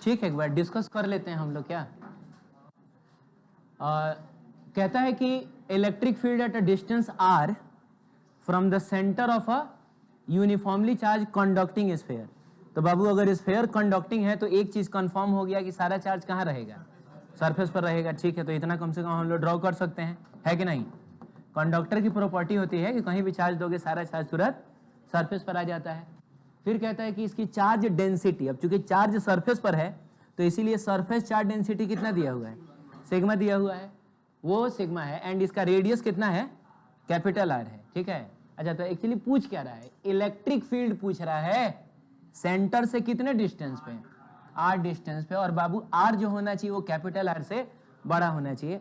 ठीक है, एक बार डिस्कस कर लेते हैं हम लोग क्या। कहता है कि electric field at a distance r from the centre of a uniformly charge conducting sphere. तो बाबू अगर स्फीयर कंडक्टिंग है तो एक चीज कंफर्म हो गया कि सारा चार्ज कहाँ रहेगा, सरफेस पर रहेगा। ठीक है, तो इतना कम से कम हम लोग ड्रॉ कर सकते हैं, है कि नहीं। कंडक्टर की प्रॉपर्टी होती है कि कहीं भी चार्ज दोगे सारा चार्ज तुरंत सरफेस पर आ जाता है। फिर कहता है कि इसकी चार्ज डेंसिटी, अब चूंकि चार्ज सरफेस पर है तो इसीलिए सरफेस चार्ज डेंसिटी कितना दिया हुआ है, सिग्मा दिया हुआ है, वो सिग्मा है। एंड इसका रेडियस कितना है, कैपिटल आर है। ठीक है, अच्छा तो एक्चुअली पूछ क्या रहा है, इलेक्ट्रिक फील्ड पूछ रहा है सेंटर से कितने डिस्टेंस पे, आर डिस्टेंस पे। और बाबू आर जो होना चाहिए वो कैपिटल आर से बड़ा होना चाहिए।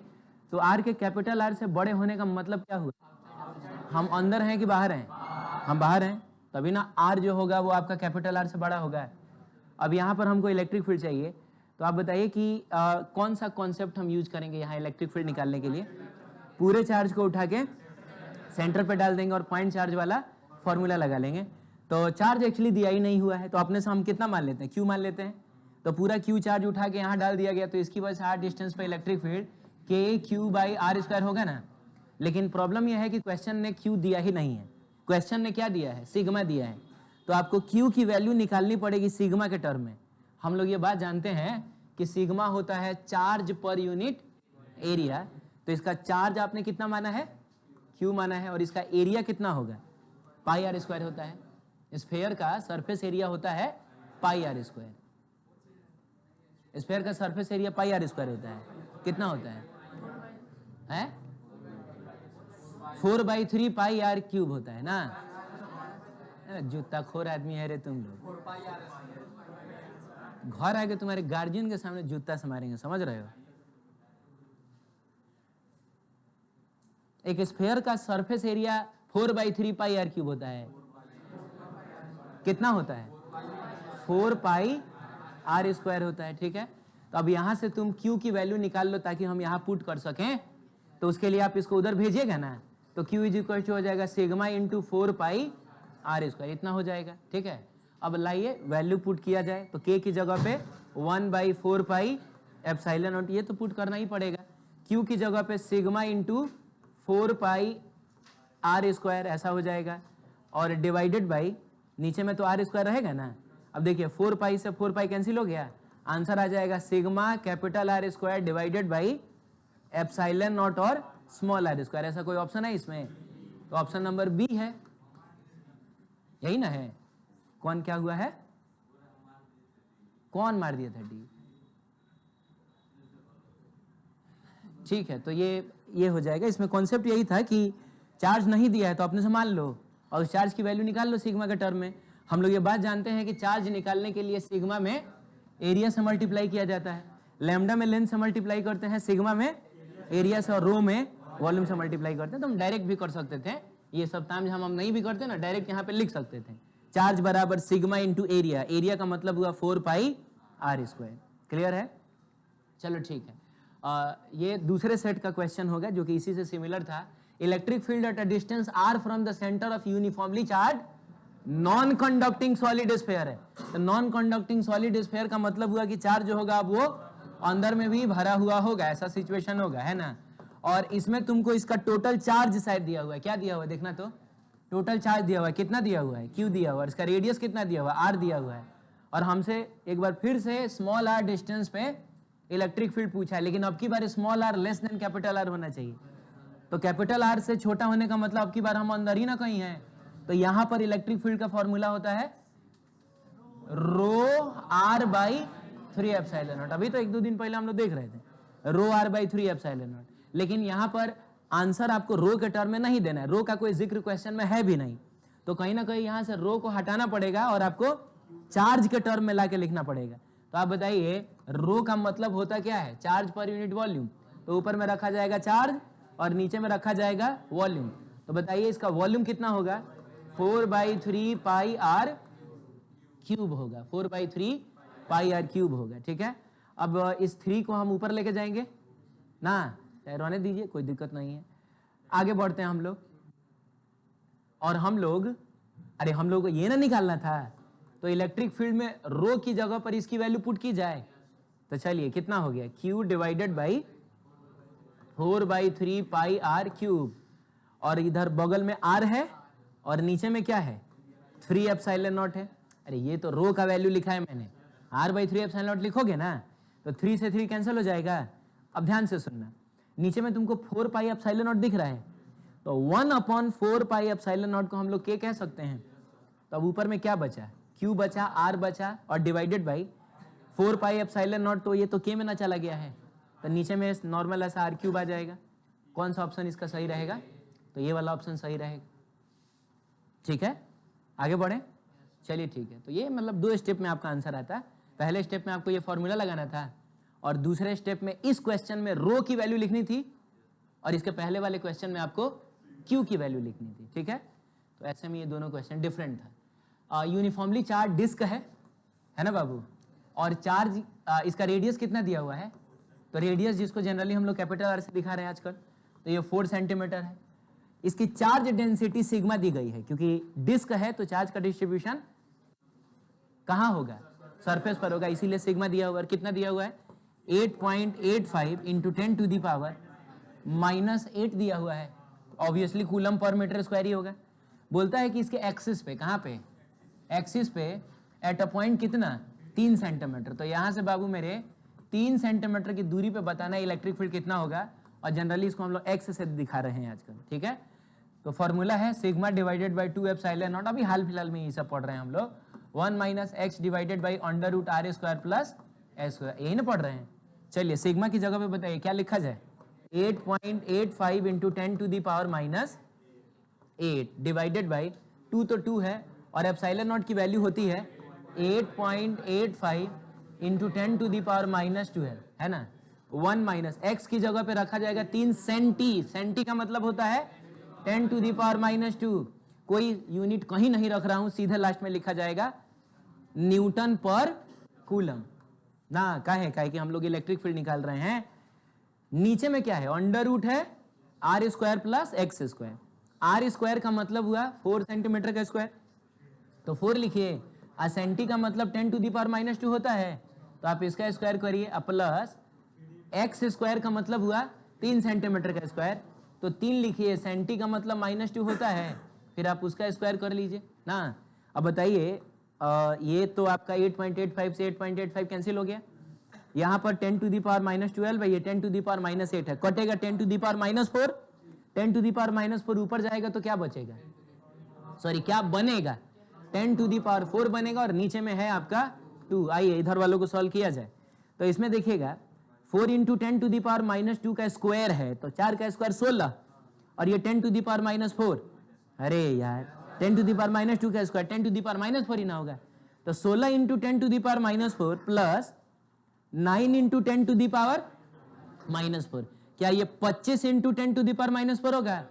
तो आर के कैपिटल आर से बड़े होने का मतलब क्या हुआ, हम अंदर हैं कि बाहर हैं, हम बाहर हैं, तभी ना आर जो होगा वो आपका कैपिटल आर से बड़ा होगा। अब यहाँ पर हमको इलेक्ट्रिक फील्ड चाहिए, तो आप बताइए कि कौन सा कॉन्सेप्ट हम यूज करेंगे यहाँ इलेक्ट्रिक फील्ड निकालने के लिए। पूरे चार्ज को उठा के सेंटर पे डाल देंगे और पॉइंट चार्ज वाला फॉर्मूला लगा लेंगे। तो चार्ज एक्चुअली दिया ही नहीं हुआ है, तो अपने से हम कितना मान लेते हैं, क्यू मान लेते हैं। तो पूरा क्यू चार्ज उठा के यहाँ डाल दिया गया, तो इसकी वजह से आर डिस्टेंस पे इलेक्ट्रिक फील्ड के क्यू बाई आर स्क्वायर होगा ना। लेकिन प्रॉब्लम यह है कि क्वेश्चन ने क्यू दिया ही नहीं है, क्वेश्चन ने क्या दिया है, सिग्मा दिया है। तो आपको क्यू की वैल्यू निकालनी पड़ेगी सिग्मा के टर्म में। हम लोग ये बात जानते हैं कि सिग्मा होता है चार्ज पर यूनिट एरिया। तो इसका चार्ज आपने कितना माना है, क्यू माना है, और इसका एरिया कितना होगा, पाई आर स्क्वायर होता है। स्फीयर का सरफेस एरिया होता है पाई आर स्क्वायर, स्फीयर का surface area pi r square होता है। कितना होता है, 4/3 पाई आर क्यूब होता है ना। जूता खोर आदमी है रे तुम लोग, घर आके तुम्हारे गार्जियन के सामने जूता से मारेंगे, समझ रहे हो। एक स्फीयर का surface area 4/3 pi r cube होता है। कितना होता है, 4 पाई आर स्क्वायर होता है। ठीक है, तो अब यहां से तुम क्यू की वैल्यू निकाल लो ताकि हम यहां पुट कर सकें। तो उसके लिए आप इसको उधर भेजिएगा ना, तो क्यू इज इक्वल टू हो जाएगा sigma into 4 pi r square, इतना हो जाएगा। ठीक है, अब लाइए वैल्यू पुट किया जाए, तो के की जगह पे 1/4 पाई एप्सिलॉन नॉट, ये तो पुट करना ही पड़ेगा। क्यू की जगह पे sigma into 4 pi r square ऐसा हो जाएगा, और डिवाइडेड बाई नीचे में तो आर स्क्वायर रहेगा ना। अब देखिए 4 पाई से 4 पाई कैंसिल हो गया, आंसर आ जाएगा sigma capital R square divided by epsilon not और स्मॉल आर स्क्वायर। ऐसा कोई ऑप्शन है इसमें, तो ऑप्शन नंबर बी है, यही ना है। कौन क्या हुआ है, कौन मार दिया था डी। ठीक है, तो ये हो जाएगा। इसमें कॉन्सेप्ट यही था कि चार्ज नहीं दिया है तो अपने से मान लो और उस चार्ज की वैल्यू निकाल लो सिग्मा के टर्म में। हम लोग ये बात जानते हैं कि चार्ज निकालने के लिए सिग्मा में एरिया से मल्टीप्लाई किया जाता है, लैम्डा में लेंथ से मल्टीप्लाई करते हैं, सिग्मा में एरिया से, और रो में वॉल्यूम से मल्टीप्लाई करते हैं। तो हम डायरेक्ट भी कर सकते थे, ये सब ताम हम नहीं भी करते ना, डायरेक्ट यहाँ पे लिख सकते थे चार्ज बराबर सिग्मा इंटू एरिया, एरिया का मतलब हुआ 4 पाई आर स्क्वायर। क्लियर है, चलो ठीक है। ये दूसरे सेट का क्वेश्चन होगा जो कि इसी से सिमिलर था। Electric field at a distance r from the centre of uniformly charge non conducting solid sphere है। तो नॉन कंडक्टिंग सॉलिड स्फीयर का मतलब हुआ कि चार्ज जो होगा वो अंदर में भी भरा हुआ होगा, ऐसा सिचुएशन होगा, है ना। और इसमें तुमको इसका टोटल चार्ज शायद दिया हुआ है, क्या दिया हुआ है देखना, तो टोटल चार्ज दिया हुआ है, कितना दिया हुआ है, क्यू दिया हुआ है, इसका रेडियस कितना दिया हुआ है, आर दिया हुआ है। और हमसे एक बार फिर से स्मॉल आर डिस्टेंस पे इलेक्ट्रिक फील्ड पूछा है, लेकिन अब की बार small R less than capital R होना चाहिए। तो कैपिटल आर से छोटा होने का मतलब अब की बार हम अंदर ही ना कहीं हैं। तो यहां पर इलेक्ट्रिक फील्ड का फॉर्मूला होता है रो आर बाई 3 एप्सिलॉन नॉट। अभी तो 1-2 दिन पहले हम लोग देख रहे थे रो आर बाई 3 एप्सिलॉन नॉट, लेकिन यहां पर आंसर आपको रो के टर्म में नहीं देना है, रो का कोई जिक्र क्वेश्चन में है भी नहीं। तो कहीं ना कहीं यहां से रो को हटाना पड़ेगा और आपको चार्ज के टर्म में लाके लिखना पड़ेगा। तो आप बताइए रो का मतलब होता क्या है, चार्ज पर यूनिट वॉल्यूम। तो ऊपर में रखा जाएगा चार्ज और नीचे में रखा जाएगा वॉल्यूम। तो बताइए इसका वॉल्यूम कितना होगा, 4/3 पाई आर क्यूब होगा, 4/3 पाई आर क्यूब होगा। ठीक है, अब इस 3 को हम ऊपर लेके जाएंगे ना, रहने दीजिए, कोई दिक्कत नहीं है। आगे बढ़ते हैं हम लोग, और हम लोग, अरे हम लोग को ये ना निकालना था तो इलेक्ट्रिक फील्ड में रो की जगह पर इसकी वैल्यू पुट की जाए तो चलिए कितना हो गया, Q divided by 4/3 pi r cube, और इधर बगल में r है और नीचे में क्या है 3 एप्सिलॉन नॉट है। अरे ये तो रो का वैल्यू लिखा है मैंने, r/3 एप्सिलॉन नॉट लिखोगे ना तो 3 से 3 कैंसिल हो जाएगा। अब ध्यान से सुनना, नीचे में तुमको 4 पाई एप्सिलॉन नॉट दिख रहा है तो 1/4 पाई एप्सिलॉन नॉट को हम लोग k कह सकते हैं। तो अब ऊपर में क्या बचा, q बचा, r बचा और divided by 4 pi epsilon not, तो ये तो k में ना चला गया है तो नीचे में नॉर्मल ऐसा r क्यूब आ जाएगा। कौन सा ऑप्शन इसका सही रहेगा, तो ये वाला ऑप्शन सही रहेगा। ठीक है, आगे बढ़े, चलिए ठीक है। तो ये मतलब 2 स्टेप में आपका आंसर आता है। पहले स्टेप में आपको ये फॉर्मूला लगाना था और दूसरे स्टेप में इस क्वेश्चन में रो की वैल्यू लिखनी थी और इसके पहले वाले क्वेश्चन में आपको क्यू की वैल्यू लिखनी थी। ठीक है, तो ऐसे में ये दोनों क्वेश्चन डिफरेंट था। यूनिफॉर्मली चार्ज डिस्क है ना बाबू, और चार्ज इसका रेडियस कितना दिया हुआ है, तो रेडियस जिसको जनरली हम लोग कैपिटल आर से दिखा रहे हैं आजकल, तो ये 4 सेंटीमीटर है। इसकी चार्ज डेंसिटी सिग्मा दी गई है, क्योंकि डिस्क है तो चार्ज का डिस्ट्रीब्यूशन कहाँ होगा, सरफेस पर होगा, इसीलिए सिग्मा दिया हुआ है। कितना दिया हुआ है 8.85 इंटू 10 टू दी पावर -8 दिया हुआ है। Obviously coulomb per metre square ही होगा। बोलता है कि इसके एक्सिस पे, कहाँ पे, एक्सिस पे एट अ पॉइंट कितना 3 सेंटीमीटर। तो यहाँ से बाबू मेरे 3 सेंटीमीटर की दूरी पे बताना है इलेक्ट्रिक फील्ड कितना होगा, और जनरली इसको हम लोग एक्स से दिखा रहे हैं आजकल। ठीक है, तो फॉर्मूला है sigma divided by 2 epsilon not, अभी हाल फिलहाल में ये सब पढ़ रहे हैं हम लोग, 1 - x divided by √r² plus s², यही ना पढ़ रहे हैं। चलिए सिग्मा की जगह पे बताइए क्या लिखा जाए, 8.85 into 10 to the power -8 divided by 2 तो 2 है और एप्सिलॉन नॉट की वैल्यू होती है 8.85 इंटू 10 टू दी पावर -12 है ना। 1 - x की जगह पे रखा जाएगा 3 सेंटी, सेंटी का मतलब होता है 10 टू दी पावर -2, कोई यूनिट कहीं नहीं रख रहा हूं, सीधे लास्ट में लिखा जाएगा न्यूटन पर कूलम ना। काहे कि हम लोग इलेक्ट्रिक फील्ड निकाल रहे हैं। नीचे में क्या है, अंडर रूट है r² प्लस x²। r² का मतलब हुआ 4 सेंटीमीटर का स्क्वायर, तो 4 लिखिए, और सेंटी का मतलब 10 टू दी पावर -2 होता है, तो आप इसका स्क्वायर करिए, प्लस x² का मतलब हुआ 3 सेंटीमीटर का स्क्वायर, तो 3 लिखिए, सेंटी का मतलब -2 होता है, फिर आप उसका स्क्वायर कर लीजिए ना। अब बताइए ये तो आपका 8.85 से 8.85 कैंसिल हो गया, यहाँ पर 10 टू दी पावर -12 है, ये 10 टू दी पावर -8 है, कटेगा 10 to the power -4, 10 to the power -4 ऊपर जाएगा तो क्या बचेगा, सॉरी क्या बनेगा, 10 टू दी पावर 4 बनेगा और नीचे में है आपका 2। आइए इधर वालों को सॉल्व किया जाए, तो इसमें देखिएगा 4 इंटू 10 टू दी पावर -2 का स्क्वायर है, तो 4 का स्क्वायर 16, और ये 10 टू दी पावर -4, अरे यार 10 टू दी पावर -2 का स्क्वायर 10 टू दी पावर -4 ही ना होगा, तो 16 into 10 to the power -4 plus 9 into 10 to the power -4, क्या ये 25 इंटू 10 टू दी पावर -4 होगा।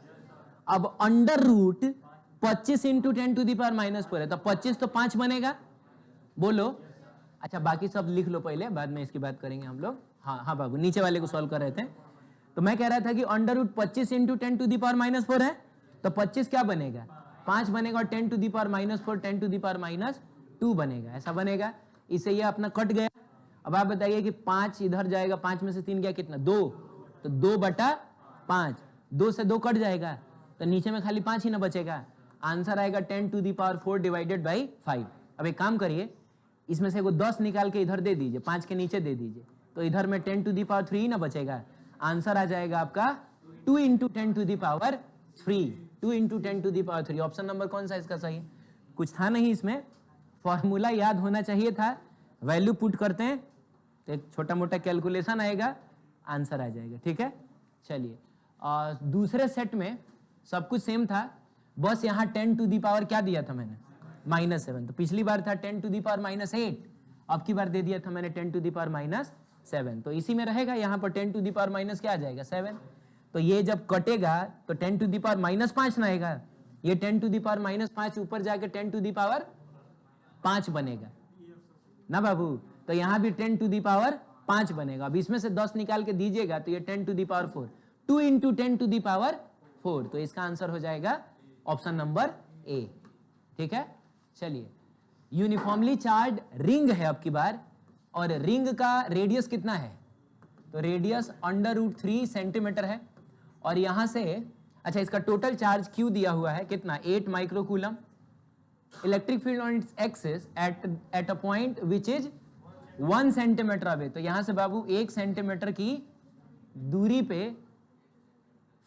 अब under root 25 into 10 to the power -4 है, तो 25 तो 5 बनेगा, बोलो। अच्छा बाकी सब लिख लो पहले, बाद में इसकी बात करेंगे हम लोग। हाँ बाबू, नीचे वाले को सॉल्व कर रहे थे, तो मैं कह रहा था कि under root 25 into 10 to the power -4 है, तो 25 क्या बनेगा 5 बनेगा, और 10 to the power -4 10 to the power -2 बनेगा, ऐसा बनेगा। इससे ये अपना कट गया। अब आप बताइए कि 5 इधर जाएगा, 5 में से 3 गया कितना 2, तो 2/5, 2 से 2 कट जाएगा, तो नीचे में खाली 5 ही ना बचेगा, आंसर आएगा 10 to the power 4 divided by 5। अब एक काम करिए, इसमें से 10 निकाल के इधर दे दीजिए, 5 के नीचे दे दीजिए, तो इधर में 10 टू दी पावर 3 ही ना बचेगा, आंसर आ जाएगा आपका 2 into 10 to the power 3, 2 into 10 to the power 3। Option number कौन सा इसका सही है, कुछ था नहीं इसमें, फॉर्मूला याद होना चाहिए था, वैल्यू पुट करते हैं तो एक छोटा मोटा कैलकुलेशन आएगा, आंसर आ जाएगा। ठीक है, चलिए दूसरे सेट में सब कुछ सेम था, बस यहाँ 10 टू दी पावर क्या दिया था मैंने -7, तो पिछली बार था 10 टू दी पावर -8, अब की बार दे दिया था मैंने 10 टू दी पावर -7, तो इसी में रहेगा। यहाँ पर 10 टू दी पावर माइनस क्या आ जाएगा 7, तो ये जब कटेगा तो 10 टू दी पावर -5 ना आएगा, ये 10 टू दी पावर -5 ऊपर जाके 10 टू दी पावर 5 बनेगा ना बाबू, तो यहाँ भी 10 टू दी पावर 5 बनेगा। अब इसमें से 10 निकाल के दीजिएगा तो ये 10 to the power 4, 2 into 10 to the power 4, तो इसका आंसर हो जाएगा ऑप्शन नंबर ए। ठीक है, चलिए यूनिफॉर्मली चार्ज रिंग है अब की बार, और रिंग का रेडियस कितना है, तो रेडियस √3 सेंटीमीटर है, और यहां से अच्छा इसका टोटल चार्ज क्यू दिया हुआ है कितना 8 microcoulomb, electric field on its axis at a point which is 1 centimetre away, तो यहां से बाबू 1 सेंटीमीटर की दूरी पे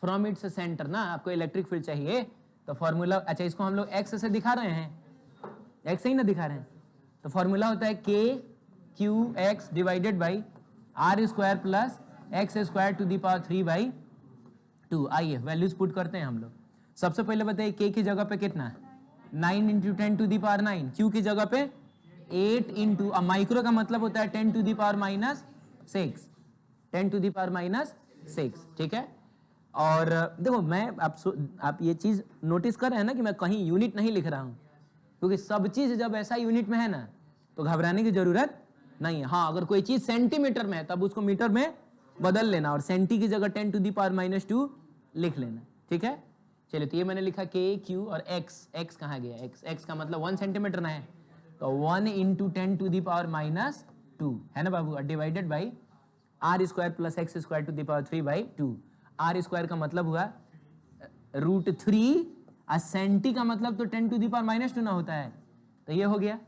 फ्रॉम इट्स सेंटर ना आपको इलेक्ट्रिक फील्ड चाहिए, तो फॉर्मूला अच्छा इसको हम लोग एक्स से दिखा रहे हैं, एक्स से ही ना दिखा रहे हैं, तो फॉर्मूला होता है k q x divided by are square plus x square to the power 3/2। आइए वैल्यूज पुट करते हैं हम लोग। सबसे पहले बताइए के की जगह पे कितना 9 × 10 टू द पावर 9, क्यू की जगह पे 8 इंटू, अब माइक्रो का मतलब होता है 10 to the power -6, 10 to the power -6, ठीक है। और देखो मैं आप ये चीज नोटिस कर रहे हैं ना कि मैं कहीं यूनिट नहीं लिख रहा हूं, क्योंकि सब चीज जब ऐसा यूनिट में है ना तो घबराने की जरूरत नहीं है। हाँ अगर कोई चीज सेंटीमीटर में है तब उसको मीटर में बदल लेना, और सेंटी की जगह 10 टू द पावर -2 लिख लेना, ठीक है। चलिए तो ये मैंने लिखा के क्यू, और एक्स कहाँ गया, एक्स का मतलब 1 सेंटीमीटर ना है, तो 1 × 10 टू द पावर -2 है ना बाबू, divided by are square plus x square to the power 3/2। R square का मतलब हुआ √3, सेंटी का मतलब तो 10 टू द पावर -2 ना होता है, तो ये हो गया।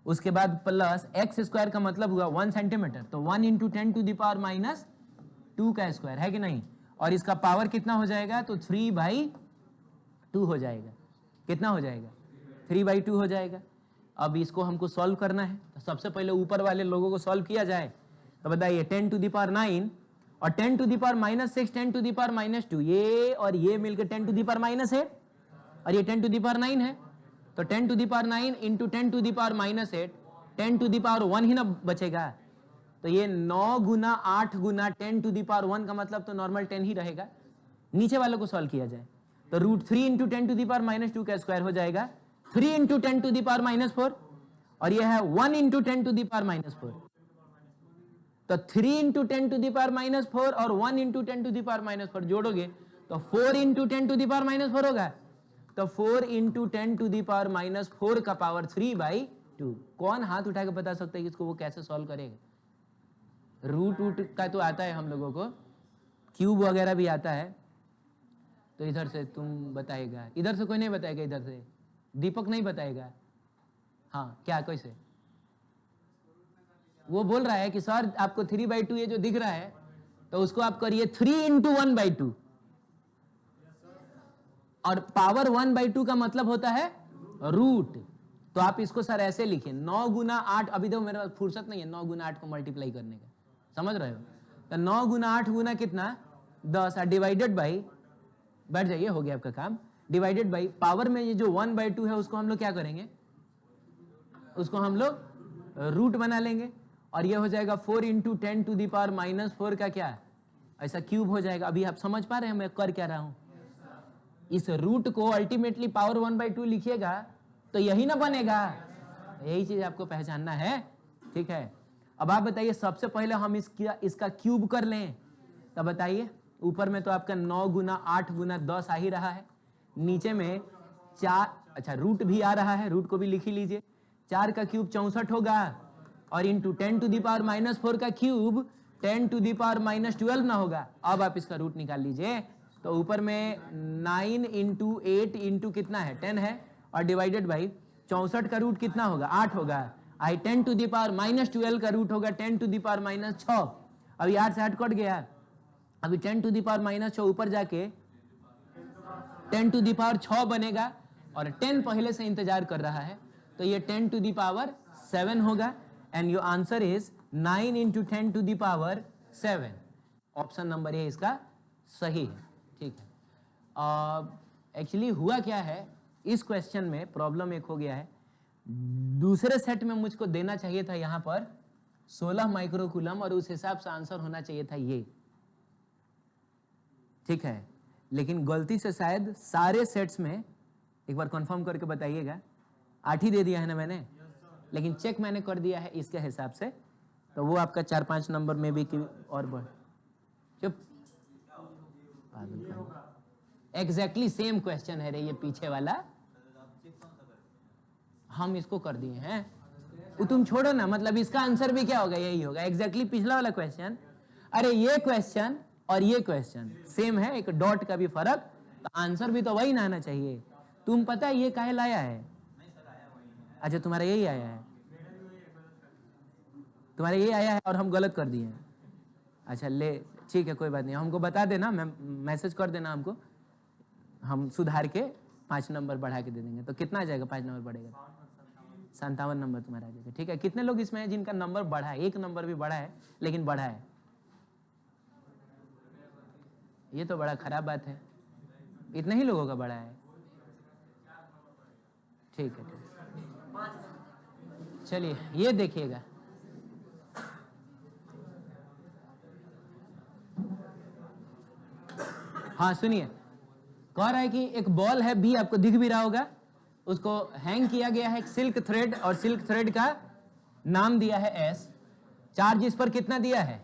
उसके बाद प्लस एक्स स्क्वायर का मतलब हुआ 1 सेंटीमीटर, तो 1 × 10 टू द पावर -2 का स्क्वायर है कि नहीं, और इसका पावर कितना हो जाएगा, तो 3/2 हो जाएगा, कितना हो जाएगा 3/2 हो जाएगा। अब इसको हमको सॉल्व करना है, तो सबसे पहले ऊपर वाले लोगों को सॉल्व किया जाए, तो बताइए 10 टू द पावर 9 और 10 to the power -6, 10 to the power -2, ये और ये मिलकर 10 टू द पावर -8, और ये 10 टू द पावर 9 है, तो 10 to the power 9 into 10 to the power -8, 10 to the power 1 ही ना बचेगा, तो ये 9 गुना 8 गुना 10 टू द पावर 1 का मतलब तो नॉर्मल 10 ही रहेगा। नीचे वालों को सॉल्व किया जाए तो √3 × 10 टू द पावर -2 का स्क्वायर हो जाएगा 3 × 10 टू द पावर -4, और ये है 1 × 10 टू द पावर -4, तो 3 × 10 टू द पावर -4 और 1 × 10 टू द पावर -4 जोड़ोगे तो 4 × 10 टू द पावर -4 होगा, तो 4 × 10 टू द पावर -4 का पावर 3/2। कौन हाथ उठा के बता सकता है कि इसको वो कैसे सॉल्व करेगा। रूट का तो आता है हम लोगों को, क्यूब वगैरह भी आता है, तो इधर से तुम बताएगा, इधर से कोई नहीं बताएगा, इधर से दीपक नहीं बताएगा। हाँ क्या कैसे, वो बोल रहा है कि सर आपको 3/2 ये जो दिख रहा है तो उसको आप करिए 3 × 1/2, और पावर 1/2 का मतलब होता है रूट, तो आप इसको सर ऐसे लिखिए 9 गुना 8, अभी तो मेरे पास फुर्सत नहीं है 9 गुना 8 को मल्टीप्लाई करने का, समझ रहे हो, तो 9 गुना 8 गुना कितना 10, डिवाइडेड बाई, बैठ जाइए हो गया आपका काम, डिवाइडेड बाई पावर में ये जो 1/2 है उसको हम लोग क्या करेंगे, उसको हम लोग रूट बना लेंगे, और ये हो जाएगा 4 × 10 टू द पावर -4 का क्या ऐसा क्यूब हो जाएगा। अभी आप समझ पा रहे हैं मैं कर क्या रहा हूं, इस रूट को अल्टीमेटली पावर 1/2 लिखिएगा तो यही ना बनेगा, यही चीज आपको पहचानना है, ठीक है। अब आप बताइए सबसे पहले हम इसका क्यूब कर लें, तब बताइए ऊपर में तो आपका 9 गुना 8 गुना 10 आ ही रहा है, नीचे में 4, अच्छा रूट भी आ रहा है, रूट को भी लिख ही लीजिए, 4 का क्यूब 64 होगा, और इंटू 10 टू द पावर -4 का क्यूब 10 टू द पावर -12 ना होगा। अब आप इसका रूट निकाल लीजिए, तो ऊपर में 9 × 8 इंटू कितना है 10 है, और डिवाइडेड बाई 64 का रूट कितना होगा 8 होगा, आई 10 टू द पावर -12 का रूट होगा 10 टू द पावर -6, अभी 8 से 8 कट गया, अभी 10 टू द पावर -6 ऊपर जाके 10 टू द पावर 6 बनेगा, और 10 पहले से इंतजार कर रहा है, तो ये 10 टू द पावर 7 होगा, and your answer is 9 × 10 to the power 7। Option number A इसका सही है, ठीक है। एक्चुअली हुआ क्या है इस क्वेश्चन में, प्रॉब्लम एक हो गया है, दूसरे सेट में मुझको देना चाहिए था यहाँ पर 16 माइक्रोकूलम, और उस हिसाब से आंसर होना चाहिए था ये, ठीक है, लेकिन गलती से शायद सारे सेट्स में, एक बार कंफर्म करके बताइएगा, 8 ही दे दिया है ना मैंने, लेकिन चेक मैंने कर दिया है इसके हिसाब से, तो वो आपका 4-5 नंबर में भी और बढ़, चुप, एग्जैक्टली सेम क्वेश्चन है रे ये पीछे वाला। हम इसको कर दिए हैं। वो तुम छोड़ो ना, मतलब इसका आंसर भी क्या होगा, यही होगा एग्जैक्टली पिछला वाला क्वेश्चन। अरे ये क्वेश्चन और ये क्वेश्चन सेम है, एक डॉट का भी फर्क, तो आंसर भी तो वही ना आना चाहिए। तुम पता है ये काहे लाया है? अच्छा तुम्हारा यही आया है, तुम्हारा यही आया है और हम गलत कर दिए हैं। अच्छा ले ठीक है कोई बात नहीं, हमको बता देना, मैसेज कर देना हमको, हम सुधार के 5 नंबर बढ़ा के दे देंगे। तो कितना आ जाएगा 5 नंबर बढ़ेगा? 57 नंबर तुम्हारा आ जाएगा। ठीक है, कितने लोग इसमें हैं जिनका नंबर बढ़ा है? 1 नंबर भी बढ़ा है लेकिन बढ़ा है, ये तो बड़ा खराब बात है। इतने ही लोगों का बढ़ा है। ठीक है चलिए ये देखिएगा, हाँ सुनिए, कह रहा है कि एक बॉल है बी, आपको दिख भी रहा होगा, उसको हैंग किया गया है सिल्क थ्रेड, और सिल्क थ्रेड का नाम दिया है एस। चार्ज इस पर कितना दिया है?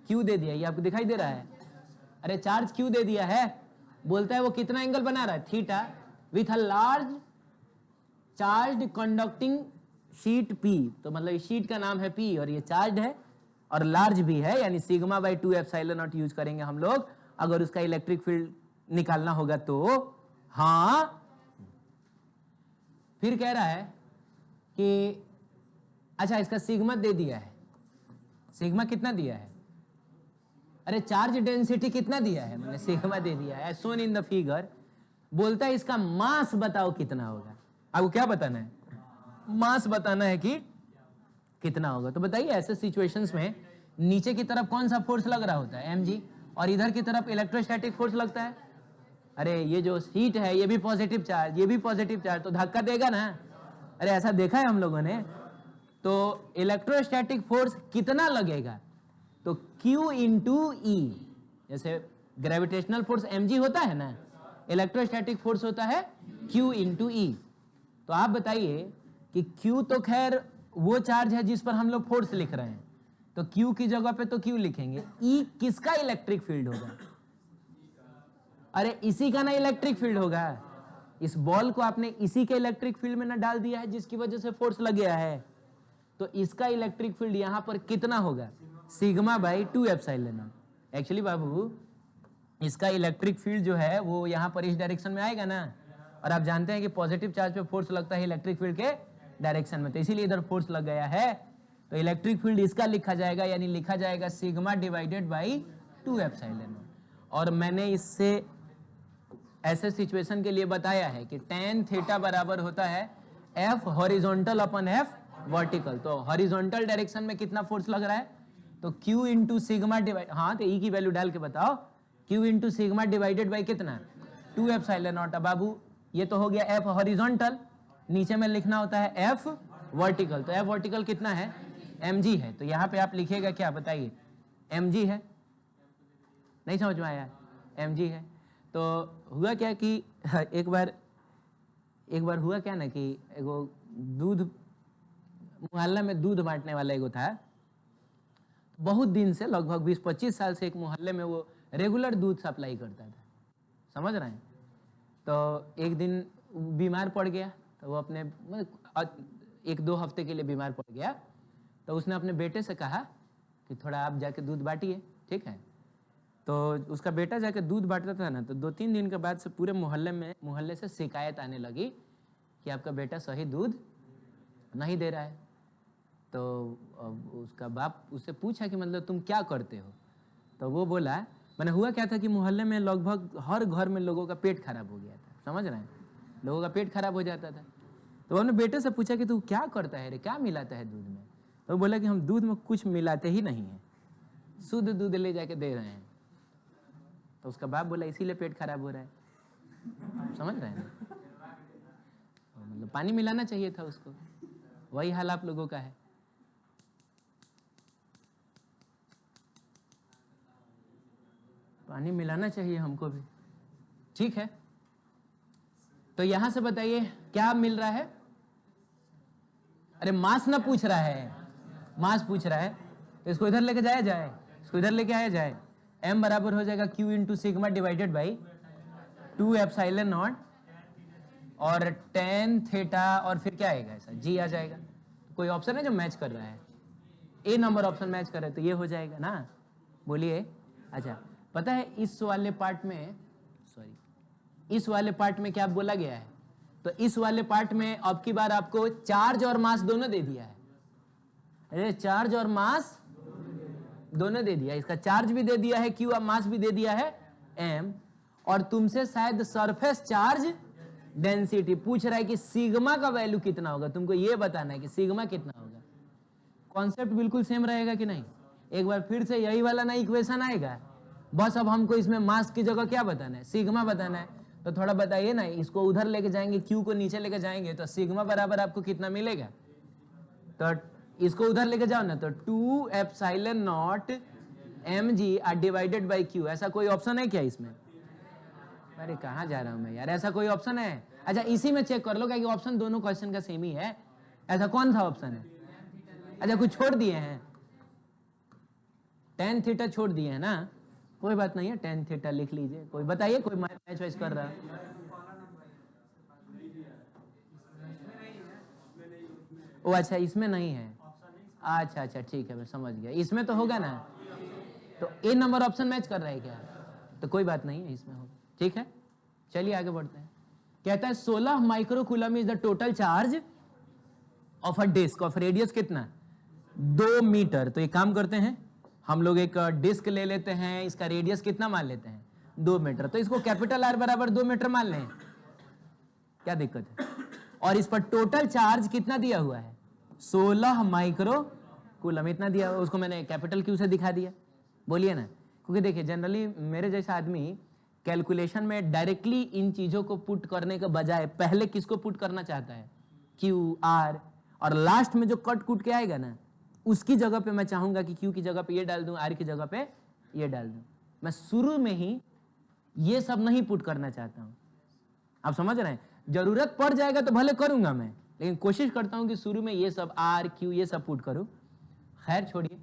क्यू दे दिया, ये आपको दिखाई दे रहा है। अरे चार्ज क्यू दे दिया है, बोलता है वो कितना एंगल बना रहा है? Theta, with a large charge conducting sheet P. तो मतलब इस शीट का नाम है पी और ये चार्ज है और लार्ज भी है, यानी sigma by 2 epsilon not use करेंगे हम लोग अगर उसका इलेक्ट्रिक फील्ड निकालना होगा तो। हाँ फिर कह रहा है कि अच्छा इसका सिग्मा दे दिया है, सिग्मा कितना दिया है? अरे चार्ज डेंसिटी कितना दिया है, मैंने सिग्मा दे दिया है, सोन इन द फिगर। बोलता है इसका मास बताओ कितना होगा। आपको क्या बताना है? मास बताना है कि कितना होगा। तो बताइए ऐसे सिचुएशंस में नीचे की तरफ कौन सा फोर्स लग रहा होता है? mg, और इधर की तरफ इलेक्ट्रोस्टैटिक फोर्स लगता है। अरे ये जो हीट है ये भी पॉजिटिव चार्ज, ये भी पॉजिटिव चार्ज, तो धक्का देगा ना। अरे ऐसा देखा है हम लोगों ने। तो इलेक्ट्रोस्टैटिक फोर्स कितना लगेगा? तो Q इंटू ई, जैसे ग्रेविटेशनल फोर्स mg होता है ना, इलेक्ट्रोस्टैटिक फोर्स होता है Q इंटू ई। तो आप बताइए कि Q तो खैर वो चार्ज है जिस पर हम लोग फोर्स लिख रहे हैं, तो Q की जगह पे तो Q लिखेंगे। E किसका इलेक्ट्रिक फील्ड होगा? अरे इसी का ना इलेक्ट्रिक फील्ड होगा। इस बॉल को आपने इसी के इलेक्ट्रिक फील्ड में ना डाल दिया है जिसकी वजह से फोर्स लग गया है, तो इसका इलेक्ट्रिक फील्ड यहां पर कितना होगा? Sigma by 2 epsilon naught. Actually बाबू इसका इलेक्ट्रिक फील्ड जो है वो यहां पर इस डायरेक्शन में आएगा ना, और आप जानते हैं कि पॉजिटिव चार्ज पे फोर्स लगता है इलेक्ट्रिक फील्ड के डायरेक्शन में, तो इसीलिए इधर फोर्स लग गया है। तो इलेक्ट्रिक फील्ड इसका लिखा जाएगा, यानी लिखा जाएगा sigma divided by 2 epsilon not. और मैंने इससे ऐसे सिचुएशन के लिए बताया है कि tan थीटा बराबर होता है F हॉरिजॉन्टल अपन F वर्टिकल। तो हॉरिजॉन्टल डायरेक्शन में कितना फोर्स लग रहा है? तो Q इंटू सिग्मा डिवाइड, हाँ तो E की वैल्यू डाल के बताओ, Q into sigma divided by कितना? 2 एप्सिलॉन नॉट। अब बाबू ये तो हो गया F हॉरिजॉन्टल, नीचे में लिखना होता है F वर्टिकल। तो F वर्टिकल कितना है? mg है। तो यहाँ पे आप लिखिएगा क्या बताइए? mg है। नहीं समझ में आया? mg है। तो हुआ क्या कि एक बार हुआ क्या ना कि एगो दूध मोहल्ला में दूध बांटने वाला एगो था, बहुत दिन से, लगभग 20-25 साल से एक मोहल्ले में वो रेगुलर दूध सप्लाई करता था, समझ रहे हैं। तो एक दिन बीमार पड़ गया, तो वो अपने 1-2 हफ्ते के लिए बीमार पड़ गया, तो उसने अपने बेटे से कहा कि थोड़ा आप जाके दूध बांटिए, ठीक है। तो उसका बेटा जाके दूध बांटता था ना, तो 2-3 दिन के बाद से पूरे मोहल्ले से शिकायत आने लगी कि आपका बेटा सही दूध नहीं दे रहा है। तो उसका बाप उससे पूछा कि मतलब तुम क्या करते हो? तो वो बोला, मैंने हुआ क्या था कि मोहल्ले में लगभग हर घर में लोगों का पेट खराब हो गया था, समझ रहे हैं, लोगों का पेट खराब हो जाता था। तो वो अपने बेटे से पूछा कि तू क्या करता है रे, क्या मिलाता है दूध में? तो वो बोला कि हम दूध में कुछ मिलाते ही नहीं है, शुद्ध दूध ले जाके दे रहे हैं। तो उसका बाप बोला इसीलिए पेट खराब हो रहा है, समझ रहे हैं? मतलब पानी मिलाना चाहिए था उसको, वही हाल आप लोगों का है। पानी मिलाना चाहिए हमको भी, ठीक है। तो यहां से बताइए क्या मिल रहा है? अरे मास ना पूछ रहा है, मास पूछ रहा है, तो इसको इधर लेके जाया जाए, इसको इधर लेके आया जाए। m बराबर हो जाएगा Q into sigma divided by 2 epsilon not, और टेन थीटा और फिर क्या आएगा ऐसा जी आ जाएगा। कोई ऑप्शन है जो मैच कर रहा है? ए नंबर ऑप्शन मैच कर रहा है तो ये हो जाएगा ना, बोलिए। अच्छा, पता है इस वाले पार्ट में, सॉरी, इस वाले पार्ट में क्या बोला गया है? तो इस वाले पार्ट में अब की बार आपको चार्ज और मास दोनों दे दिया है। अरे चार्ज और मास दोनों दे दिया, इसका चार्ज भी दे दिया है क्यू और मास भी दे दिया है एम, और तुमसे शायद सरफेस चार्ज डेंसिटी पूछ रहा है कि सिग्मा का वैल्यू कितना होगा। तुमको ये बताना है कि सिग्मा कितना होगा। कॉन्सेप्ट बिल्कुल सेम रहेगा कि नहीं? एक बार फिर से यही वाला ना इक्वेशन आएगा, बस अब हमको इसमें मास की जगह क्या बताना है? सिग्मा बताना है। तो थोड़ा बताइए ना, इसको उधर लेके जाएंगे, क्यू को नीचे लेके जाएंगे तो सिग्मा बराबर आपको कितना मिलेगा? तो इसको उधर लेके जाओ ना, तो 2 epsilon naught mg r divided by q. ऐसा कोई ऑप्शन है क्या इसमें? अरे कहाँ जा रहा हूं मैं यार, ऐसा कोई ऑप्शन है? अच्छा इसी में चेक कर लो कि ऑप्शन दोनों क्वेश्चन का सेम ही है। ऐसा कौन सा ऑप्शन है? अच्छा कुछ छोड़ दिए हैं, टेन थीटा छोड़ दिए हैं ना, कोई बात नहीं है, टेन थीटा लिख लीजिए। कोई बताइए, कोई मैच वैच कर रहा है? ओ अच्छा इसमें नहीं है, अच्छा अच्छा ठीक है मैं समझ गया, इसमें तो होगा ना। तो ए नंबर ऑप्शन मैच कर रहा है क्या? तो कोई बात नहीं है, इसमें होगा। ठीक है चलिए आगे बढ़ते हैं। कहता है 16 microcoulomb is the total charge of a disc of radius कितना? 2 मीटर। तो एक काम करते हैं, हम लोग एक डिस्क ले लेते हैं, इसका रेडियस कितना मान लेते हैं? 2 मीटर। तो इसको कैपिटल आर बराबर 2 मीटर मान लें, क्या दिक्कत है? और इस पर टोटल चार्ज कितना दिया हुआ है? 16 माइक्रोकूलम इतना दिया हुआ, उसको मैंने कैपिटल क्यू से दिखा दिया। बोलिए ना, क्योंकि देखिए जनरली मेरे जैसा आदमी कैलकुलेशन में डायरेक्टली इन चीजों को पुट करने के बजाय पहले किसको पुट करना चाहता है? क्यू आर, और लास्ट में जो कट कूट के आएगा ना उसकी जगह पे मैं चाहूंगा कि क्यू की जगह पे ये डाल दूं, आर की जगह पे ये डाल दूं। मैं शुरू में ही ये सब नहीं पुट करना चाहता हूं, आप समझ रहे हैं? जरूरत पड़ जाएगा तो भले करूंगा मैं, लेकिन कोशिश करता हूं कि शुरू में ये सब आर क्यू ये सब पुट करूं। खैर छोड़िए,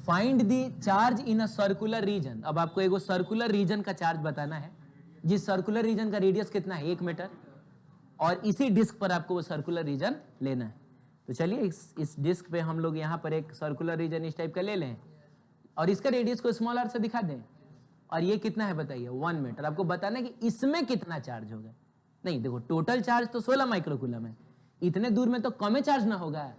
find the charge in a circular region. अब आपको एक सर्कुलर रीजन का चार्ज बताना है, जिस सर्कुलर रीजन का रेडियस कितना है? 1 मीटर, और इसी डिस्क पर आपको वो सर्कुलर रीजन लेना है। तो चलिए इस डिस्क पे हम लोग यहाँ पर एक सर्कुलर रीजन इस टाइप का ले लें, और इसका रेडियस को स्मॉल आर से दिखा दें। और ये कितना है बताइए? 1 मीटर। आपको बताना है कि इसमें कितना चार्ज होगा। नहीं देखो, टोटल चार्ज तो 16 माइक्रोकूलम है, इतने दूर में तो कम चार्ज ना होगा,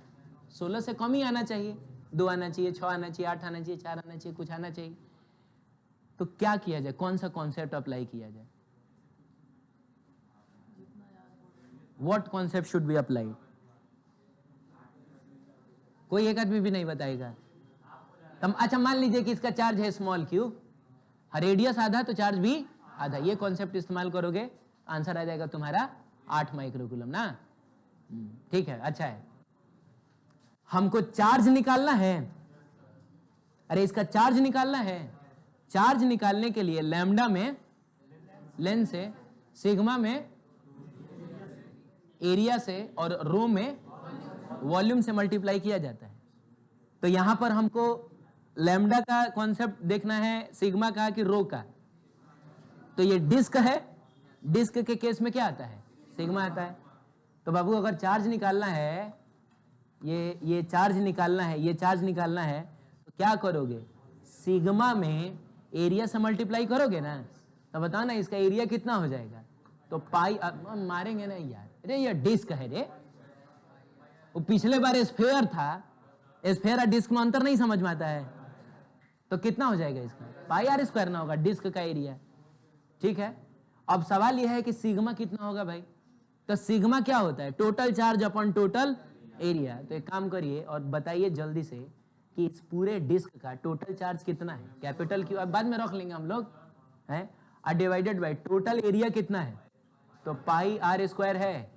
16 से कम ही आना चाहिए, 2 आना चाहिए, 6 आना चाहिए, 8 आना चाहिए, 4 आना चाहिए, कुछ आना चाहिए। तो क्या किया जाए, कौन सा कॉन्सेप्ट अप्लाई किया जाए? What concept should be applied? कोई एक आदमी भी नहीं बताएगा। अच्छा मान लीजिए कि इसका चार्ज है स्मॉल क्यू, रेडियस आधा तो चार्ज भी आधा, ये कॉन्सेप्ट इस्तेमाल करोगे, आंसर आ जाएगा तुम्हारा 8 माइक्रोकूलम ना। ठीक है, अच्छा है। हमको चार्ज निकालना है, अरे इसका चार्ज निकालना है। चार्ज निकालने के लिए लैम्डा में लेंथ से, सिग्मा में एरिया से, और रो में वॉल्यूम से मल्टीप्लाई किया जाता है। तो यहां पर हमको लैम्डा का कॉन्सेप्ट देखना है, सिग्मा का कि रो का। तो ये डिस्क है, डिस्क के केस में क्या आता है? सिग्मा आता है। तो बाबू अगर चार्ज निकालना है, ये चार्ज निकालना है, ये चार्ज निकालना है, तो क्या करोगे? सिग्मा में एरिया से मल्टीप्लाई करोगे ना, तो बताओ ना इसका एरिया कितना हो जाएगा? तो पाई मारेंगे ना यार, अरे ये डिस्क है रे, वो पिछले बार स्फेयर था, स्फेयर और डिस्क में अंतर नहीं समझ में आता है। तो कितना हो जाएगा इसका? पाई आर स्क्वायर ना होगा डिस्क का एरिया। ठीक है, अब सवाल यह है कि सिग्मा कितना होगा भाई? तो सिग्मा क्या होता है? Total charge upon total area. तो एक काम करिए और बताइए जल्दी से कि इस पूरे डिस्क का टोटल चार्ज कितना है? कैपिटल क्यू अब बाद में रख लेंगे हम लोग, है, और डिवाइडेड बाई टोटल एरिया कितना है? तो पाई आर स्क्वायर है,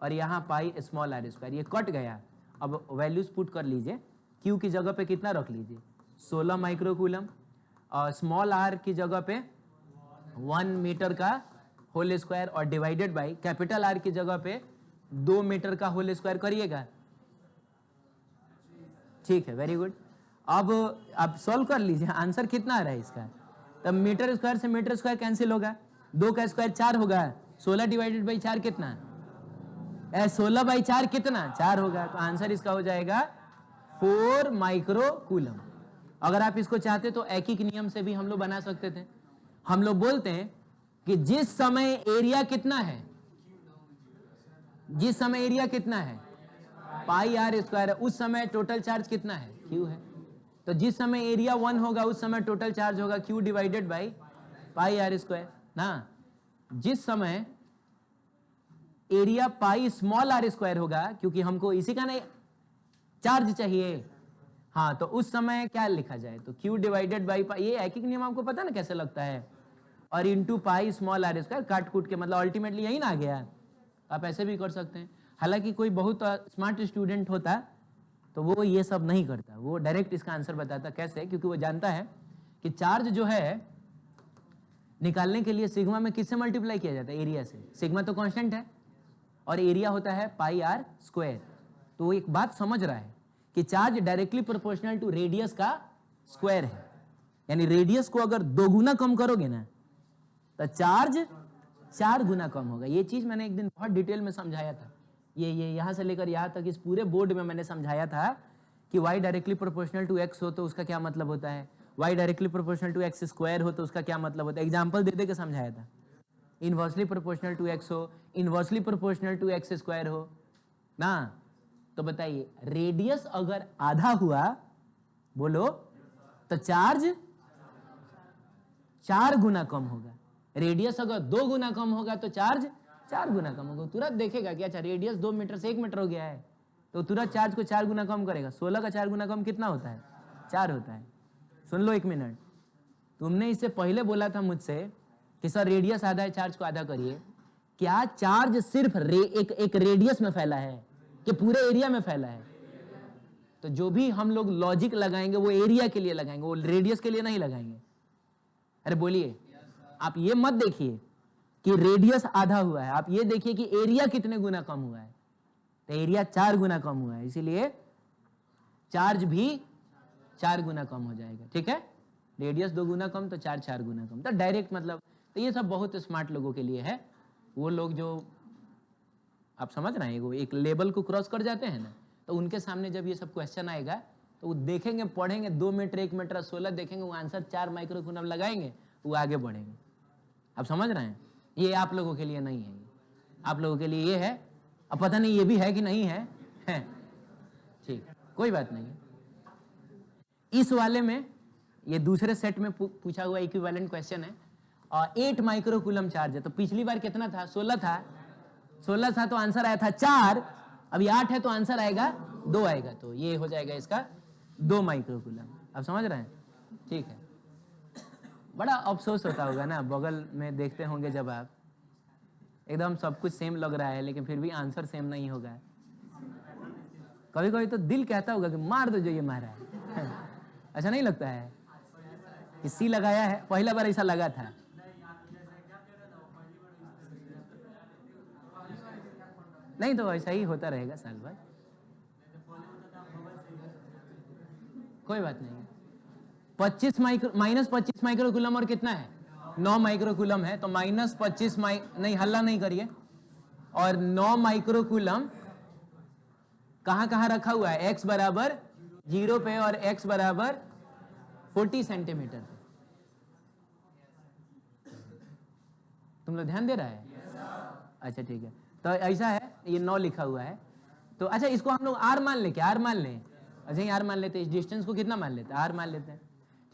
और यहाँ पाई स्मॉल आर स्क्वायर, ये कट गया। अब वैल्यूज पुट कर लीजिए, क्यू की जगह पे कितना रख लीजिए? 16 माइक्रोकूलम, और स्मॉल आर की जगह पे 1 मीटर का होल स्क्वायर, और डिवाइडेड बाई कैपिटल आर की जगह पे 2 मीटर का होल स्क्वायर करिएगा। ठीक है, वेरी गुड। अब आप सॉल्व कर लीजिए, आंसर कितना आ रहा है इसका? तब मीटर स्क्वायर से मीटर स्क्वायर कैंसिल होगा, 2 का स्क्वायर 4 होगा, 16 डिवाइडेड बाई 4 कितना, 16 बाई 4 कितना, 4 होगा। तो आंसर इसका हो जाएगा 4 माइक्रो कूलम। अगर आप इसको चाहते तो एकिक नियम से भी हम लोग बना सकते थे। हम लोग बोलते हैं कि जिस समय एरिया कितना है, जिस समय एरिया कितना है पाई आर स्क्वायर है, उस समय टोटल चार्ज कितना है, क्यू है। तो जिस समय एरिया 1 होगा उस समय टोटल चार्ज होगा q divided by pi r square ना। जिस समय area pi small r square होगा, क्योंकि हमको इसी का नहीं चार्ज चाहिए, हाँ, तो उस समय क्या लिखा जाए, तो क्यू डिवाइडेड बाई पाई, ये एकिक नियम आपको पता ना कैसे लगता है, और into pi small r square, काट कूट के, मतलब अल्टीमेटली यही ना आ गया। आप ऐसे भी कर सकते हैं। हालांकि कोई बहुत स्मार्ट स्टूडेंट होता तो वो ये सब नहीं करता, वो डायरेक्ट इसका आंसर बताता। कैसे, क्योंकि वो जानता है कि चार्ज जो है निकालने के लिए सिग्मा में किससे मल्टीप्लाई किया जाता है, एरिया से। सिग्मा तो कांस्टेंट है और एरिया होता है पाई आर स्क्वायर। तो वो एक बात समझ रहा है कि charge directly proportional to radius का स्क्वायर है, यानी रेडियस को अगर 2 गुना कम करोगे ना तो चार्ज 4 गुना कम होगा। ये चीज मैंने एक दिन बहुत डिटेल में समझाया था। ये यहां से लेकर यहां तक इस पूरे बोर्ड में मैंने समझाया था कि y directly proportional to x हो तो उसका क्या मतलब होता है, y directly proportional to x square हो तो उसका क्या मतलब होता है। एग्जांपल दे दे के समझाया था। इनवर्सली प्रोपोर्शनल टू x हो, inversely proportional to x square हो ना, तो बताइए रेडियस अगर आधा हुआ, बोलो, तो चार्ज 4 गुना कम होगा। रेडियस अगर 2 गुना कम होगा तो चार्ज 4 गुना कम होगा। तुरंत देखेगा कि अच्छा रेडियस 2 मीटर से 1 मीटर हो गया है, तो तुरंत चार्ज को 4 गुना कम करेगा। 16 का 4 गुना कम कितना होता है, 4 होता है। सुन लो 1 मिनट, तुमने इससे पहले बोला था मुझसे कि सर रेडियस आधा है, चार्ज को आधा करिए। क्या चार्ज सिर्फ एक रेडियस में फैला है कि पूरे एरिया में फैला है? तो जो भी हम लोग लॉजिक लगाएंगे वो एरिया के लिए लगाएंगे, वो रेडियस के लिए नहीं लगाएंगे। अरे बोलिए, आप ये मत देखिए कि रेडियस आधा हुआ है, आप ये देखिए कि एरिया कितने गुना कम हुआ है। तो एरिया 4 गुना कम हुआ है, इसीलिए चार्ज भी 4 गुना कम हो जाएगा। ठीक है, रेडियस 2 गुना कम तो चार्ज 4 गुना कम। तो डायरेक्ट मतलब, तो ये सब बहुत स्मार्ट लोगों के लिए है। वो लोग जो, आप समझ रहे हैं, वो एक लेवल को क्रॉस कर जाते हैं ना, तो उनके सामने जब ये सब क्वेश्चन आएगा तो वो देखेंगे, पढ़ेंगे, 2 मीटर 1 मीटर 16 देखेंगे, वो आंसर 4 माइक्रो कूलम लगाएंगे, वो आगे बढ़ेंगे। आप समझ रहे हैं, ये आप लोगों के लिए नहीं है, आप लोगों के लिए ये है। अब पता नहीं ये भी है कि नहीं है, ठीक, कोई बात नहीं। इस वाले में, ये दूसरे सेट में पूछा हुआ इक्विवेलेंट क्वेश्चन है, और 8 माइक्रो कूलम चार्ज है। तो पिछली बार कितना था, 16 था, 16 था तो आंसर आया था 4, अभी 8 है तो आंसर आएगा 2 आएगा, तो ये हो जाएगा इसका 2 माइक्रो कूलम। आप समझ रहे हैं, ठीक है। बड़ा अफसोस होता होगा ना, बगल में देखते होंगे जब आप, एकदम सब कुछ सेम लग रहा है लेकिन फिर भी आंसर सेम नहीं होगा। कभी कभी तो दिल कहता होगा कि मार दो जो ये मारा है। ऐसा नहीं लगता है कि सी लगाया है, पहला बार ऐसा लगा था। नहीं तो ऐसा ही होता रहेगा साल भर, कोई बात नहीं। 25 माइनस 25 माइक्रो कूलम और कितना है, 9 माइक्रो कूलम है, तो माइनस 25 नहीं, हल्ला नहीं करिए। और 9 माइक्रो कूलम कहां कहां रखा हुआ है, x बराबर 0 पे और x बराबर 40 सेंटीमीटर पे। तुम लोग ध्यान दे रहा है? अच्छा ठीक है, तो ऐसा है, ये 9 लिखा हुआ है। तो अच्छा, इसको हम लोग r मान लें, क्या r मान लें? अच्छा, ये r मान लेते हैं। इस डिस्टेंस को कितना मान लेते हैं, r मान लेते हैं।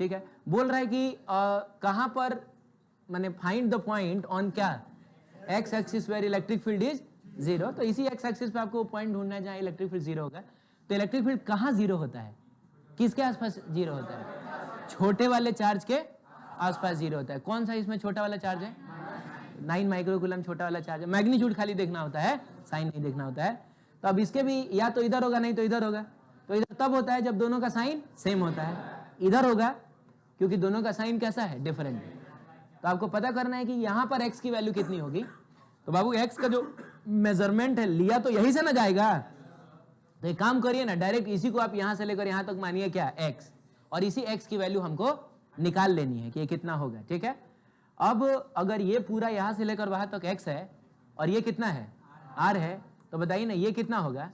ठीक है, बोल रहा है कि कहां पर, माने फाइंड द पॉइंट ऑन क्या, x axis where electric field is 0। तो इसी x एक्सिस पे आपको पॉइंट ढूंढना है जहां इलेक्ट्रिक फील्ड 0 होगा। तो इलेक्ट्रिक फील्ड कहां 0 होता है, किसके आसपास 0 होता है? छोटे वाले चार्ज के आसपास 0 होता है। कौन सा इसमें छोटा वाला चार्ज है? 9 माइक्रो कूलम छोटा वाला चार्ज है। मैग्नीट्यूड खाली देखना होता है, साइन नहीं देखना होता है। तो अब इसके भी या तो इधर होगा, नहीं तो इधर होगा। तो इधर तब होता है जब दोनों का साइन सेम होता है, इधर होगा क्योंकि दोनों का साइन कैसा है, डिफरेंट है। तो आपको पता करना है कि यहाँ पर x की वैल्यू कितनी होगी। तो बाबू x का जो मेजरमेंट है लिया तो यही से ना जाएगा। तो एक काम करिए ना, डायरेक्ट इसी को आप यहाँ से लेकर यहाँ तक मानिए क्या, x, और इसी x की वैल्यू हमको निकाल लेनी है कि ये कितना होगा। ठीक है, अब अगर ये पूरा यहाँ से लेकर वहां तक x है और ये कितना है, आर है, तो बताइए ना ये कितना होगा,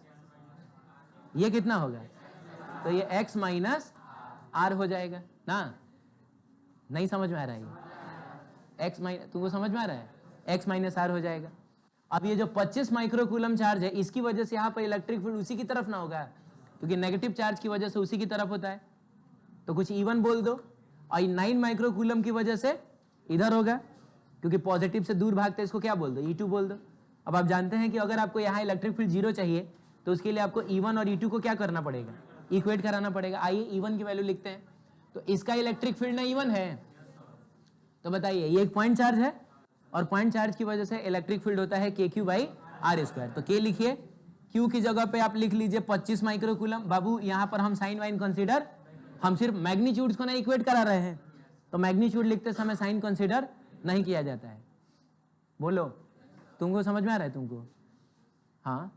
ये कितना होगा, तो ये x माइनस आर हो जाएगा ना। नहीं समझ में आ रहा है ये, x माइनस, तुमको समझ में आ रहा है, x माइनस आर हो जाएगा। अब ये जो 25 माइक्रोकूलम चार्ज है इसकी वजह से यहाँ पर इलेक्ट्रिक फील्ड उसी की तरफ ना होगा, क्योंकि नेगेटिव चार्ज की वजह से उसी की तरफ होता है, तो कुछ E1 बोल दो, और 9 माइक्रोकूलम की वजह से इधर होगा, क्योंकि पॉजिटिव से दूर भागते हैं, इसको क्या बोल दो, E2 बोल दो। अब आप जानते हैं कि अगर आपको यहाँ इलेक्ट्रिक फील्ड 0 चाहिए तो उसके लिए आपको E1 और E2 को क्या करना पड़ेगा, इक्वेट कराना पड़ेगा। आइए E1 की वैल्यू लिखते हैं, तो इसका इलेक्ट्रिक फील्ड ना E1 है, तो बताइए ये एक पॉइंट चार्ज है, और पॉइंट चार्ज की वजह से इलेक्ट्रिक फील्ड होता है KQ बाई आर स्क्वायर। तो K लिखिए, Q की जगह पे आप लिख लीजिए 25 माइक्रोकूलम। बाबू यहाँ पर हम साइन वाइन कंसीडर, हम सिर्फ मैग्नीट्यूड्स को ना इक्वेट करा रहे हैं, तो मैग्नीट्यूड लिखते समय साइन कंसीडर नहीं किया जाता है। बोलो, तुमको समझ में आ रहा है तुमको, हाँ,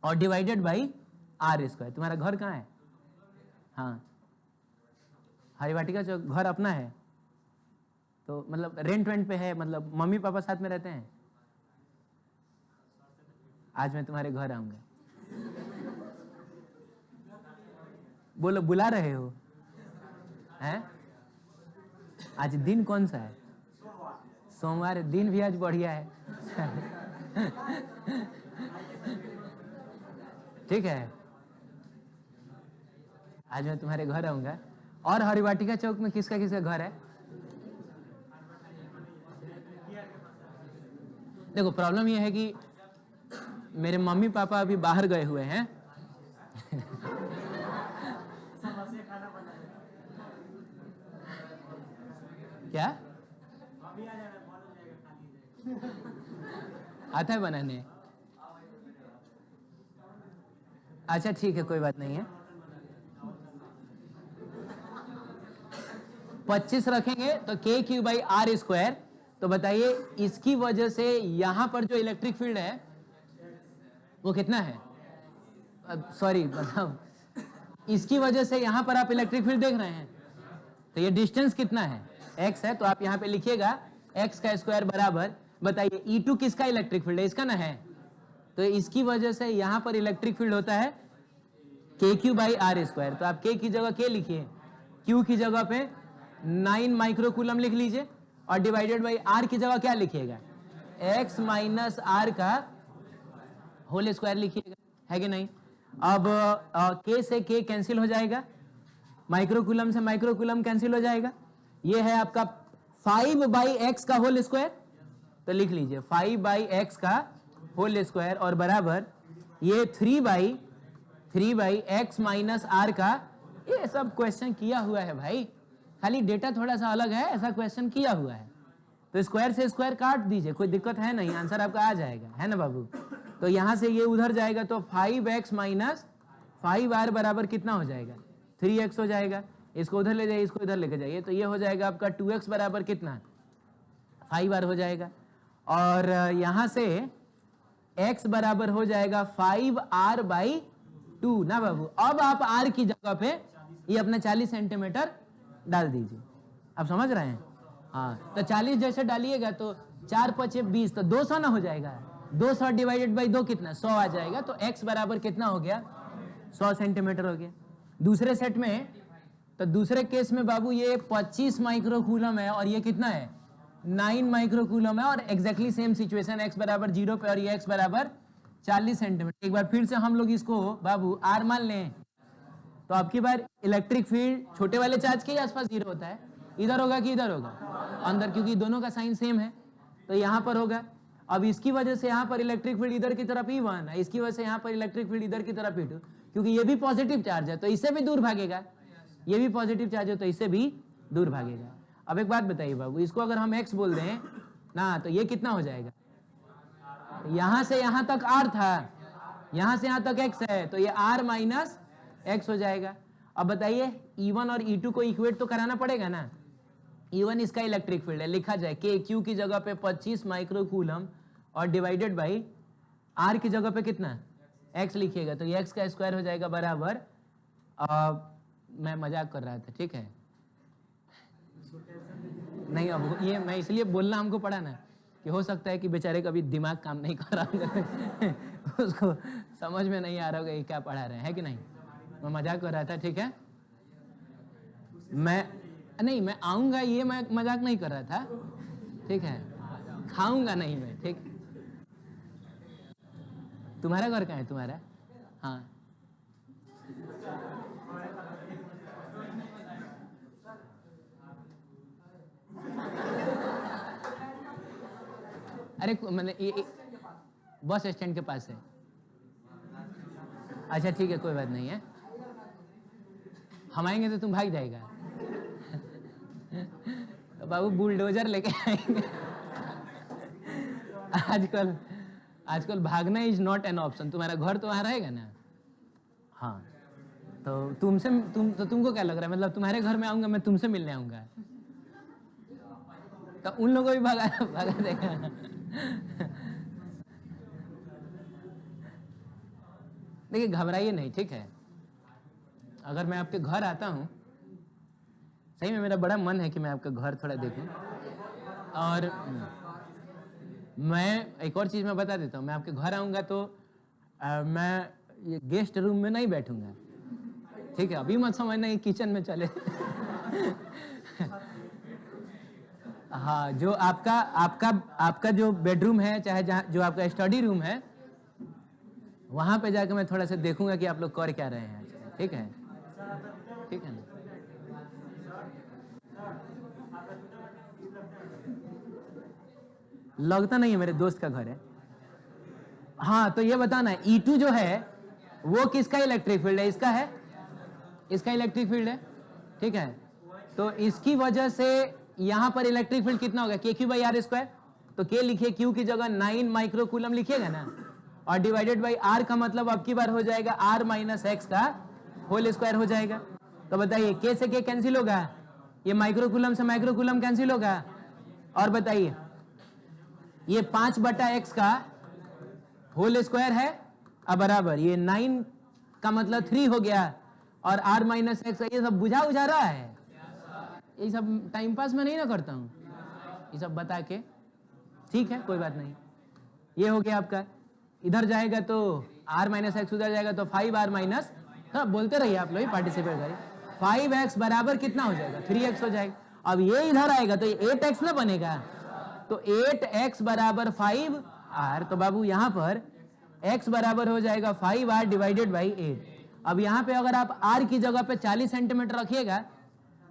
और डिवाइडेड बाई आर स्क्वायर। तुम्हारा घर कहाँ है, हाँ, हरिवाटिका चौक, घर अपना है, तो मतलब रेंट वेंट पे है, मतलब मम्मी पापा साथ में रहते हैं। आज मैं तुम्हारे घर आऊंगा, बोलो बुला रहे हो, हैं? आज दिन कौन सा है, सोमवार, दिन भी आज बढ़िया है ठीक है, आज मैं तुम्हारे घर आऊंगा। और हरिवाटिका चौक में किसका किसका घर है? देखो प्रॉब्लम यह है कि मेरे मम्मी पापा अभी बाहर गए हुए हैं क्या आता है बनाने? अच्छा ठीक है, कोई बात नहीं है। 25 रखेंगे तो KQ बाई आर स्क्वायर, तो बताइए इसकी वजह से यहां पर जो इलेक्ट्रिक फील्ड है वो कितना है, सॉरी मतलब इसकी वजह से यहां पर आप इलेक्ट्रिक फील्ड देख रहे हैं, तो ये डिस्टेंस कितना है, x है, तो आप यहां पे लिखिएगा x का स्क्वायर बराबर, बताइए E2 किसका इलेक्ट्रिक फील्ड है, इसका ना है, तो इसकी वजह से यहां पर इलेक्ट्रिक फील्ड होता है KQ बाई आर स्क्वायर। तो आप K की जगह K लिखिए, Q की जगह पे 9 माइक्रोकूलम लिख लीजिए, और डिवाइडेड बाई R की जगह क्या लिखिएगा, x माइनस आर का होल स्क्वायर लिखिएगा, है कि नहीं। अब K से K कैंसिल हो जाएगा, माइक्रोकूलम से माइक्रोकूलम कैंसिल हो जाएगा, ये है आपका 5 बाई एक्स का होल स्क्वायर, तो लिख लीजिए 5 बाई एक्स का होल स्क्वायर, और बराबर ये 3 बाई एक्स माइनस आर का। ये सब क्वेश्चन किया हुआ है भाई, खाली डेटा थोड़ा सा अलग है, ऐसा क्वेश्चन किया हुआ है, तो स्क्वायर से स्क्वायर काट दीजिए, कोई दिक्कत है नहीं, आंसर आपका आ जाएगा, है ना बाबू। तो यहां से ये उधर जाएगा, तो 5x माइनस 5r बराबर कितना हो जाएगा, 3x हो जाएगा। इसको उधर ले जाइए, इसको इधर लेके जाइए, तो ये हो जाएगा आपका 2x बराबर कितना, 5r हो जाएगा। और यहां से x बराबर हो जाएगा 5r बाई 2 ना बाबू। अब आप r की जगह पे ये अपना 40 सेंटीमीटर डाल दीजिए, आप समझ रहे हैं, हाँ, तो 40 जैसे डालिएगा तो 4 5 20, तो 200 ना हो जाएगा, 200 डिवाइडेड बाई 2 कितना, 100 आ जाएगा, तो x बराबर कितना हो गया, 100 सेंटीमीटर हो गया। दूसरे सेट में, तो दूसरे केस में बाबू ये 25 माइक्रोकूलम है और ये कितना है, 9 माइक्रोकूलम है, और एग्जैक्टली सेम सिचुएशन, x बराबर 0 पे और ये x बराबर 40 सेंटीमीटर। एक बार फिर से हम लोग इसको बाबू r मान लें, तो आपकी बार इलेक्ट्रिक फील्ड छोटे वाले चार्ज के आसपास 0 होता है, इधर होगा कि इधर होगा, अंदर, क्योंकि दोनों का साइन सेम है, तो यहाँ पर होगा। अब इसकी वजह से यहाँ पर इलेक्ट्रिक फील्ड इधर की तरफ E1 है, इसकी वजह से यहाँ पर इलेक्ट्रिक फील्ड इधर की तरफ E2, क्योंकि ये भी पॉजिटिव चार्ज है तो इससे भी दूर भागेगा, ये भी पॉजिटिव चार्ज है तो इससे भी दूर भागेगा। अब एक बात बताइए बाबू, इसको अगर हम x बोल दें ना, तो ये कितना हो जाएगा, यहां से यहां तक r था, यहां से यहां तक x है, तो ये r माइनस x हो जाएगा। अब बताइए E1 और E2 को इक्वेट तो कराना पड़ेगा ना, E1 इसका इलेक्ट्रिक फील्ड है, लिखा जाए KQ की जगह पे 25 माइक्रोकूलम और डिवाइडेड बाई R की जगह पे कितना, x लिखिएगा, तो ये x का स्क्वायर हो जाएगा बराबर, मैं मजाक कर रहा था, ठीक है, नहीं अब ये मैं इसलिए बोलना हमको पड़ा ना कि हो सकता है कि बेचारे का भी दिमाग काम नहीं कर रहा होगा उसको समझ में नहीं आ रहा होगा ये क्या पढ़ा रहे हैं, है कि नहीं। मैं मजाक कर रहा था, ठीक है। मैं आऊंगा, ये मैं मजाक नहीं कर रहा था, ठीक है। खाऊंगा नहीं मैं, ठीक। तुम्हारा घर कहाँ है तुम्हारा? हाँ, अरे मैंने ये बस स्टैंड के पास है। अच्छा ठीक है, कोई बात नहीं है, हम आएंगे तो तुम भाग जाएगा तो बाबू बुलडोजर लेके आएंगे आजकल भागना इज नॉट एन ऑप्शन। तुम्हारा घर तो वहाँ रहेगा ना? हाँ, तो तुमको क्या लग रहा है, मतलब तुम्हारे घर में आऊंगा मैं, तुमसे मिलने आऊंगा तो उन लोगों को भी भगा देगा देखिए घबराइए नहीं, ठीक है। अगर मैं आपके घर आता हूँ, सही में मेरा बड़ा मन है कि मैं आपका घर थोड़ा देखूं। और मैं एक और चीज़ मैं बता देता हूँ, मैं आपके घर आऊँगा तो मैं ये गेस्ट रूम में नहीं बैठूंगा, ठीक है। अभी मत समझना ये किचन में चले हाँ, जो आपका जो बेडरूम है, चाहे जहाँ जो आपका स्टडी रूम है, वहाँ पे जाकर मैं थोड़ा सा देखूंगा कि आप लोग कर क्या रहे हैं, ठीक है, ठीक है ना। लगता नहीं है मेरे दोस्त का घर है। हाँ, तो ये बताना E2 जो है वो किसका इलेक्ट्रिक फील्ड है? इसका है, इसका इलेक्ट्रिक फील्ड है, ठीक है। तो इसकी वजह से यहां पर इलेक्ट्रिक फील्ड कितना होगा? KQ/R²। तो K लिखिए, Q की जगह 9 माइक्रोकूलम लिखिएगा ना, और डिवाइडेड बाई R का मतलब अब की बार हो जाएगा R - x का होल स्क्वायर हो जाएगा। तो बताइए K से K कैंसिल होगा, ये माइक्रोकूलम से माइक्रोकूलम कैंसिल होगा, और बताइए ये 5/x का होल स्क्वायर है, अब बराबर ये 9 का मतलब 3 हो गया, और R - x। ये सब बुझा रहा है, ये सब टाइम पास में नहीं ना करता हूँ, ये सब बता के, ठीक है, कोई बात नहीं। ये हो गया आपका, इधर जाएगा तो R - x उधर जाएगा तो 5R - तो बोलते रहिए आप लोग, पार्टिसिपेट करिए। 5x बराबर कितना हो जाएगा? 3x हो जाएगा। अब ये इधर आएगा तो ये 8x ना बनेगा, तो 8x बराबर 5R। तो बाबू यहाँ पर x बराबर हो जाएगा 5R डिवाइडेड बाई 8। अब यहाँ पे अगर आप R की जगह पे 40 सेंटीमीटर रखिएगा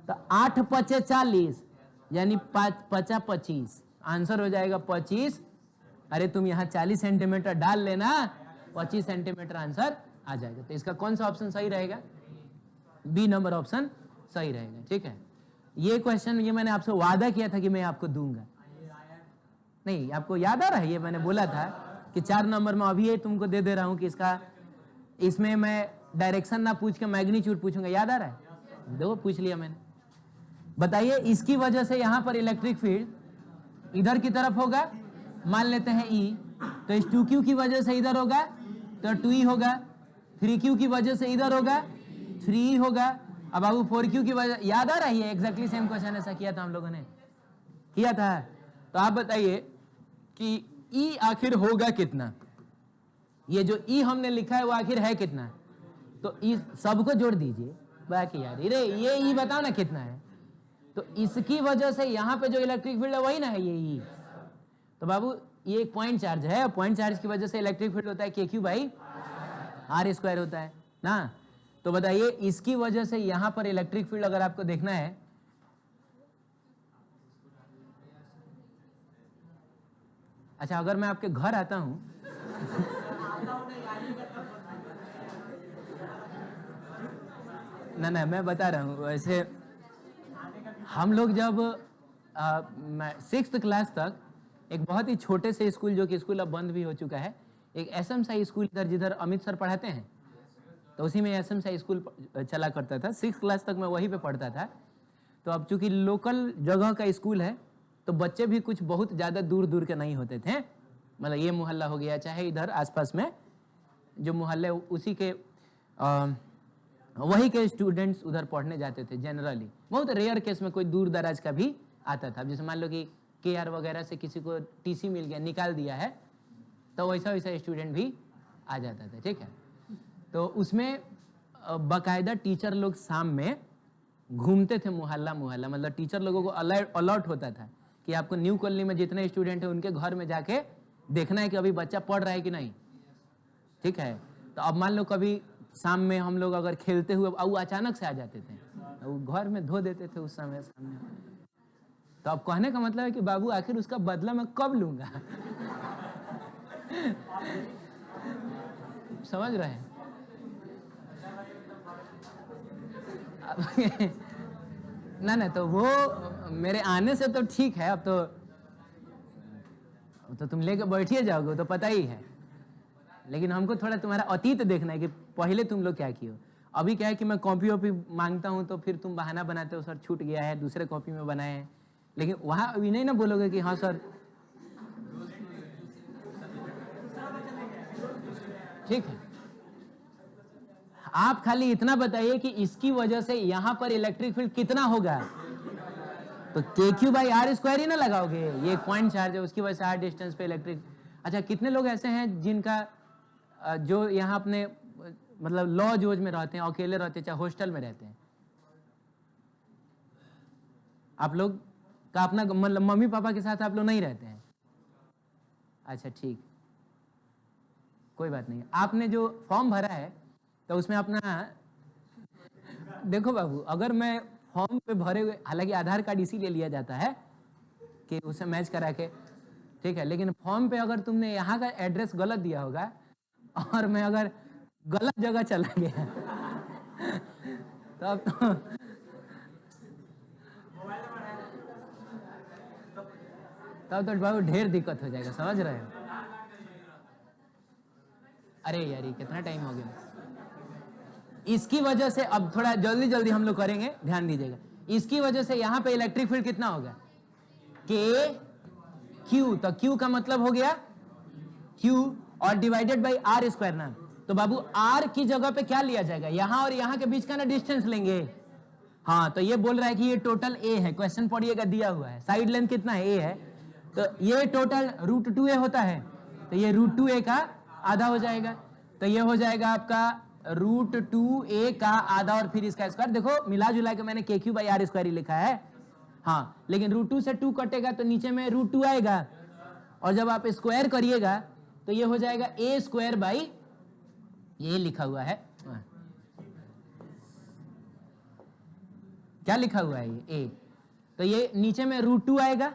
तो 8 × 5 = 40, यानी 5 × 25, आंसर हो जाएगा 25। अरे तुम यहाँ 40 सेंटीमीटर डाल लेना, 25 सेंटीमीटर आंसर आ जाएगा। तो इसका कौन सा ऑप्शन सही रहेगा? बी नंबर ऑप्शन सही रहेगा, ठीक है। ये क्वेश्चन ये मैंने आपसे वादा किया था कि मैं आपको दूंगा, नहीं आपको याद आ रहा है? ये मैंने बोला था कि 4 नंबर में अभी ये तुमको दे रहा हूँ कि इसमें मैं डायरेक्शन ना पूछ के मैग्नीट्यूड पूछूंगा, याद आ रहा है? देखो पूछ लिया मैंने। बताइए इसकी वजह से यहां पर इलेक्ट्रिक फील्ड इधर की तरफ होगा, मान लेते हैं E, तो इस 2Q की वजह से इधर होगा तो 2E होगा, 3Q की वजह से इधर होगा 3E होगा। अब बाबू 4Q की वजह, याद आ रही है? एग्जैक्टली सेम क्वेश्चन ऐसा किया था हम लोगों ने, किया था। तो आप बताइए कि E आखिर होगा कितना? ये जो E हमने लिखा है वो आखिर है कितना? तो E सबको जोड़ दीजिए, बाकी यार ये E बताओ ना कितना है। तो इसकी वजह से यहाँ पे जो इलेक्ट्रिक फील्ड है वही ना है ये E। तो बाबू ये एक पॉइंट चार्ज है, पॉइंट चार्ज की वजह से इलेक्ट्रिक फील्ड होता है KQ/R² होता है ना। तो बताइए इसकी वजह से यहाँ पर इलेक्ट्रिक फील्ड अगर आपको देखना है, अच्छा अगर मैं आपके घर आता हूं ना मैं बता रहा हूँ, वैसे हम लोग जब 6th क्लास तक एक बहुत ही छोटे से स्कूल, जो कि स्कूल अब बंद भी हो चुका है, एक SM साई स्कूल इधर जिधर अमित सर पढ़ाते हैं, तो उसी में SM साई स्कूल चला करता था। 6th क्लास तक मैं वहीं पे पढ़ता था। तो अब चूंकि लोकल जगह का स्कूल है तो बच्चे भी कुछ बहुत ज़्यादा दूर दूर के नहीं होते थे, मतलब ये मोहल्ला हो गया, चाहे इधर आसपास में जो मोहल्ले उसी के वही के स्टूडेंट्स उधर पढ़ने जाते थे जनरली। बहुत रेयर केस में कोई दूर दराज का भी आता था। जैसे मान लो कि KR वगैरह से किसी को TC मिल गया, निकाल दिया है, तो वैसा वैसा स्टूडेंट भी आ जाता था, ठीक है। तो उसमें बाकायदा टीचर लोग शाम में घूमते थे मोहल्ला मोहल्ला, मतलब टीचर लोगों को अलर्ट होता था कि आपको न्यू कॉलोनी में जितने स्टूडेंट हैं उनके घर में जाके देखना है कि अभी बच्चा पढ़ रहा है कि नहीं, ठीक है। तो अब मान लो कभी शाम में हम लोग अगर खेलते हुए वो अचानक से आ जाते थे, वो घर में धो देते थे उस समय सामने। तो अब कहने का मतलब है कि बाबू आखिर उसका बदला मैं कब लूंगा समझ रहे हैं? ना तो वो मेरे आने से तो ठीक है, अब तो तुम लेके बैठिए जाओगे तो पता ही है, लेकिन हमको थोड़ा तुम्हारा अतीत देखना है कि पहले तुम लोग क्या किए हो। अभी क्या है कि मैं कॉपी वॉपी मांगता हूँ तो फिर तुम बहाना बनाते हो, सर छूट गया है, दूसरे कॉपी में बनाए हैं, लेकिन वहाँ अभी नहीं ना बोलोगे कि हाँ सर, ठीक है। आप खाली इतना बताइए कि इसकी वजह से यहाँ पर इलेक्ट्रिक फील्ड कितना होगा, तो KQ/R² ही ना लगाओगे, ये एक पॉइंट चार्ज है, उसकी वजह से R डिस्टेंस पे इलेक्ट्रिक। अच्छा, कितने लोग ऐसे हैं जिनका जो यहाँ अपने मतलब लॉ जोज में रहते हैं, अकेले रहते हैं, चाहे हॉस्टल में रहते हैं, आप लोग का अपना मतलब मम्मी पापा के साथ आप लोग नहीं रहते हैं? अच्छा ठीक, कोई बात नहीं। आपने जो फॉर्म भरा है तो उसमें अपना देखो बाबू, अगर मैं फॉर्म पे भरे हुए, हालांकि आधार कार्ड इसीलिए लिया जाता है कि उसे मैच करा के, ठीक है, लेकिन फॉर्म पे अगर तुमने यहाँ का एड्रेस गलत दिया होगा और मैं अगर गलत जगह चला गया तब तो बाबू ढेर दिक्कत हो जाएगा, समझ रहे हो? अरे यार, ये कितना टाइम हो गया। इसकी वजह से अब थोड़ा जल्दी जल्दी हम लोग करेंगे, ध्यान दीजिएगा। इसकी वजह से यहाँ पे इलेक्ट्रिक फील्ड कितना होगा, KQ, तो Q का मतलब हो गया Q और डिवाइडेड बाई R² ना। तो बाबू R की जगह पे क्या लिया जाएगा, यहाँ और यहाँ के बीच का ना डिस्टेंस लेंगे। हाँ, तो ये बोल रहा है कि ये टोटल A है, क्वेश्चन पढ़िएगा, दिया हुआ है, साइड लेंथ कितना है, A है, तो ये टोटल √2A होता है, तो ये √2A का आधा हो जाएगा, तो ये हो जाएगा आपका √2A का आधा और फिर इसका स्क्वायर। देखो मिला जुला के मैंने KQ/R² ही लिखा है, हाँ, लेकिन √2 से 2 कटेगा तो नीचे में √2 आएगा, और जब आप स्क्वायर करिएगा तो ये हो जाएगा A², ये लिखा हुआ है, क्या लिखा हुआ है ये A, तो ये नीचे में √2 आएगा,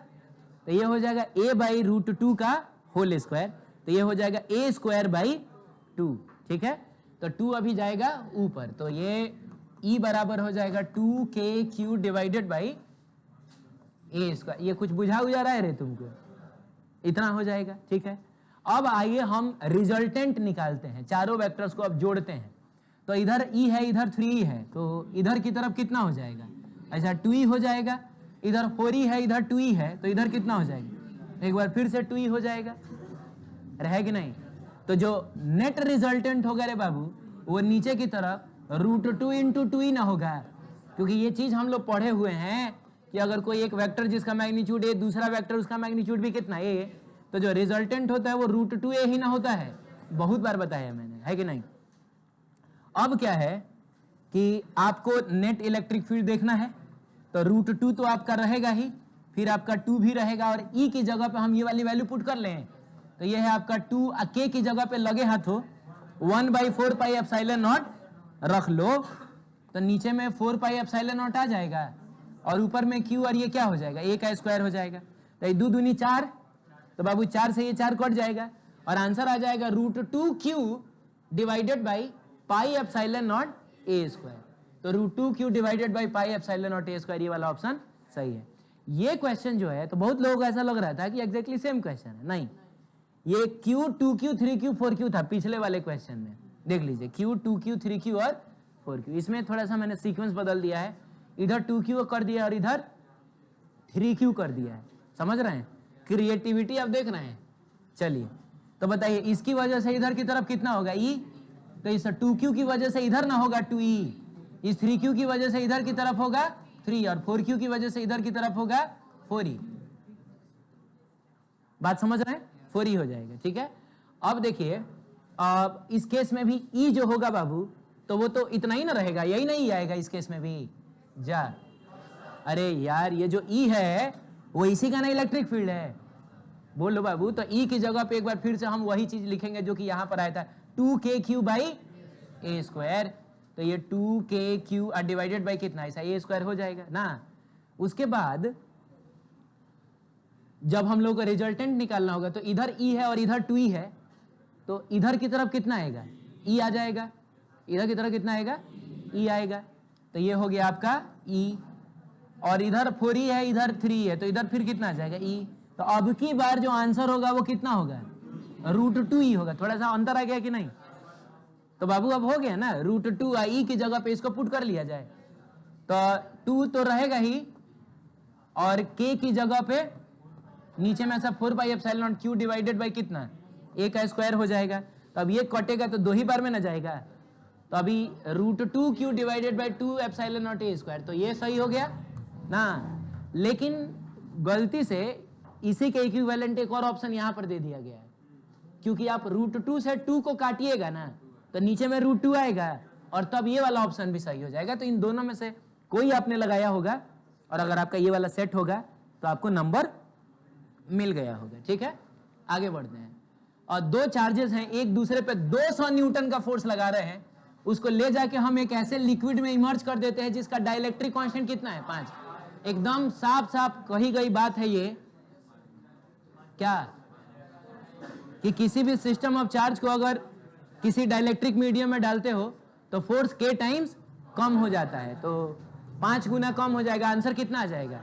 तो ये हो जाएगा A/√2 का होल स्क्वायर, तो ये हो जाएगा A²/2, ठीक है। तो 2 अभी जाएगा ऊपर, तो ये E बराबर हो जाएगा 2KQ डिवाइडेड बाई A²। ये कुछ बुझा रहा है रे तुमको, इतना हो जाएगा, ठीक है। अब आइए हम रिजल्टेंट निकालते हैं, चारों वेक्टर्स को अब जोड़ते हैं। तो इधर E है, इधर 3E है, तो इधर की तरफ कितना हो जाएगा, ऐसा 2E हो जाएगा। इधर 4E है, इधर 2E है, तो इधर कितना हो जाएगा, एक बार फिर से 2E हो जाएगा, रहे कि नहीं। तो जो नेट रिजल्टेंट होगा रे बाबू, वो नीचे की तरफ √2 × 2E ना होगा, क्योंकि ये चीज हम लोग पढ़े हुए हैं कि अगर कोई एक वेक्टर जिसका मैग्नीट्यूड A, दूसरा वेक्टर उसका मैग्नीट्यूड भी कितना A, तो जो रिजल्टेंट होता है वो √2A ही ना होता है, बहुत बार बताया मैंने, है कि नहीं। अब क्या है कि आपको नेट इलेक्ट्रिक फील्ड देखना है, तो √2 तो आपका रहेगा ही, फिर आपका 2 भी रहेगा, और E की जगह पे हम ये वाली वैल्यू पुट कर लें, तो ये है आपका 2, K की जगह पे लगे हाथों 1/4πε0 रख लो, तो नीचे में 4πε0 आ जाएगा, और ऊपर में Q, और ये क्या हो जाएगा, A का स्क्वायर हो जाएगा, तो ये 2 दूनी 4, तो बाबू 4 से ये 4 कट जाएगा, और आंसर आ जाएगा √2Q डिवाइडेड बाई πε0 A²। तो √2Q डिवाइडेड बाई πε0 A², ये वाला ऑप्शन सही है। ये क्वेश्चन जो है, तो बहुत लोगों को ऐसा लग रहा था कि एग्जैक्टली सेम क्वेश्चन है, नहीं, ये Q, 2Q, 3Q, 4Q था पिछले वाले क्वेश्चन में, देख लीजिए Q, 2Q, 3Q और 4Q। इसमें थोड़ा सा मैंने सीक्वेंस बदल दिया है, इधर 2Q कर दिया और इधर 3Q कर दिया है, समझ रहे हैं, क्रिएटिविटी आप देख रहे हैं। चलिए, तो बताइए इसकी वजह से इधर की तरफ कितना होगा E, तो इस 2Q की वजह से इधर ना होगा 2E, इस 3Q की वजह से इधर की तरफ होगा 3, और 4Q की वजह से इधर की तरफ होगा 4E। बात समझ रहे हैं? 4 ई हो जाएगा, ठीक है। अब देखिए इस केस में भी ई जो होगा बाबू, तो वो तो इतना ही ना रहेगा, यही नहीं आएगा इस केस में भी जा। अरे यार ये जो ई है वो इसी का ना इलेक्ट्रिक फील्ड है, बोलो बाबू। तो ई की जगह पे एक बार फिर से हम वही चीज लिखेंगे जो कि यहां पर आया था, 2kq बाई ए स्क्वायर। तो ये 2kq डिवाइडेड बाई कितना, ऐसा ए स्क्वायर हो जाएगा ना। उसके बाद जब हम लोग को रिजल्टेंट निकालना होगा तो इधर ई है और इधर 2e है, तो इधर की तरफ कितना आएगा, ई आ जाएगा, इधर की तरफ कितना आएगा, ई आएगा। तो ये हो गया आपका ई, और इधर 4e है, इधर 3 है, तो इधर फिर कितना आ जाएगा, ई। तो अब की बार जो आंसर होगा वो कितना होगा, √2e होगा। थोड़ा सा अंतर आ गया कि नहीं? तो बाबू अब हो गया ना, √2 ई की जगह पे इसको पुट कर लिया जाए, तो 2 तो रहेगा ही, और k की जगह पे नीचे में ऐसा 4πε q डिवाइडेड बाई कितना, a का स्क्वायर हो जाएगा। तो अब ये कटेगा तो 2 ही बार में ना जाएगा, तो अभी √2q divided by 2ε0 a square, तो ये सही हो गया ना। लेकिन गलती से इसी के इक्विवेलेंट एक और ऑप्शन यहां पर दे दिया गया है, क्योंकि आप √2 से 2 को काटिएगा ना तो नीचे में √2 आएगा, और तब ये वाला ऑप्शन भी सही हो जाएगा। तो इन दोनों में से कोई आपने लगाया होगा, और अगर आपका ये वाला सेट होगा तो आपको नंबर मिल गया होगा, ठीक है। आगे बढ़ते हैं। और दो चार्जेस हैं, एक दूसरे पे 200 न्यूटन का फोर्स लगा रहे हैं, उसको ले जाके हम एक ऐसे लिक्विड में इमर्ज कर देते हैं जिसका डाइलेक्ट्रिक कांस्टेंट कितना है, 5। एकदम साफ साफ कही गई बात है ये, क्या कि किसी भी सिस्टम ऑफ चार्ज को अगर किसी डाइलेक्ट्रिक मीडियम में डालते हो तो फोर्स k टाइम्स कम हो जाता है, तो 5 गुना कम हो जाएगा। आंसर कितना आ जाएगा,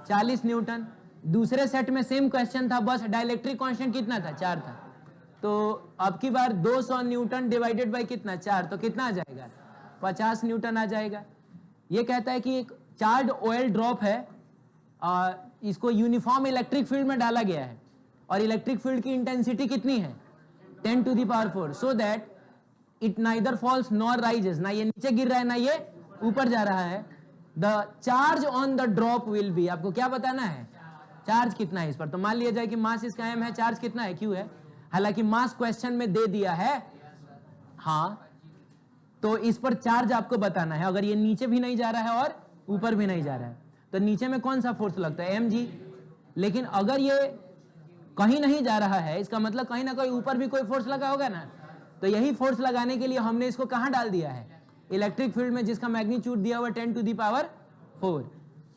40 न्यूटन। दूसरे सेट में सेम क्वेश्चन था, बस डाइलेक्ट्रिक कांस्टेंट कितना था, 4 था। तो अब की बार 200 न्यूटन डिवाइडेड बाई कितना, 4, तो कितना आ जाएगा, 50 न्यूटन आ जाएगा। ये कहता है कि एक चार्ज ऑयल ड्रॉप है, इसको यूनिफॉर्म इलेक्ट्रिक फील्ड में डाला गया है, और इलेक्ट्रिक फील्ड की इंटेंसिटी कितनी है, 10⁴, so that it neither falls nor rises, ना ये नीचे गिर रहा है ना ये ऊपर जा रहा है। The charge on the drop will be, आपको क्या बताना है, चार्ज कितना है इस पर। तो मान लिया जाए कि मास इसका m है, चार्ज कितना है, q है। हालांकि मास क्वेश्चन में दे दिया है, हाँ, तो इस पर चार्ज आपको बताना है। अगर ये नीचे भी नहीं जा रहा है और ऊपर भी नहीं जा रहा है तो नीचे में कौन सा फोर्स लगता है, mg। लेकिन अगर ये कहीं नहीं जा रहा है, इसका मतलब कहीं ना कहीं ऊपर भी कोई फोर्स लगा होगा ना। तो यही फोर्स लगाने के लिए हमने इसको कहां डाल दिया है, इलेक्ट्रिक फील्ड में, जिसका मैग्नीट्यूड दिया हुआ 10⁴।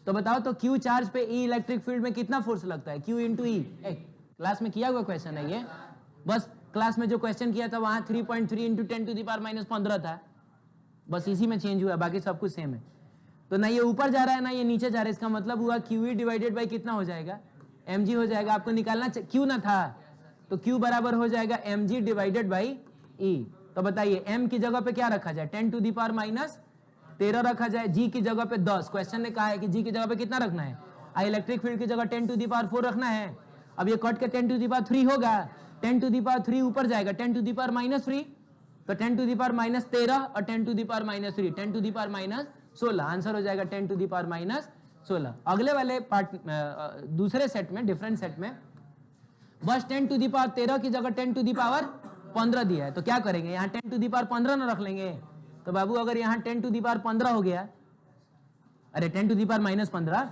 तो बताओ, तो Q चार्ज पे E इलेक्ट्रिक फील्ड में कितना फोर्स लगता है, Q इंटू ई। क्लास में किया हुआ क्वेश्चन है ये, बस क्लास में जो क्वेश्चन किया था वहां 3.3 इंटू 10⁻⁻15 था, बस इसी में चेंज हुआ, बाकी सब कुछ सेम है। तो ना ये ऊपर जा रहा है ना ये नीचे जा रहा है, इसका मतलब हुआ QE डिवाइडेड बाई कितना हो जाएगा, mg हो जाएगा। आपको निकालना Q ना था, तो Q बराबर हो जाएगा mg डिवाइडेड बाई E। तो बताइए m की जगह पे क्या रखा जाए, 10⁻13 रखा जाए, g की जगह पे 10। क्वेश्चन ने कहा है कि g की जगह पे कितना रखना है, इलेक्ट्रिक फील्ड की जगह 10⁻4 रखना है। अब ये कट के 10⁻3 होगा, 10⁻3 ऊपर जाएगा 10⁻3, तो 10⁻13 और 10⁻3 10⁻16, आंसर हो जाएगा 10⁻16। अगले वाले पार्ट दूसरे सेट में, डिफरेंट सेट में, बस 10⁻13 की जगह 10⁻15 दिया है। तो क्या करेंगे, यहाँ 10⁻15 ना रख लेंगे। तो बाबू अगर यहाँ 10⁻15 हो गया, अरे 10⁻−15,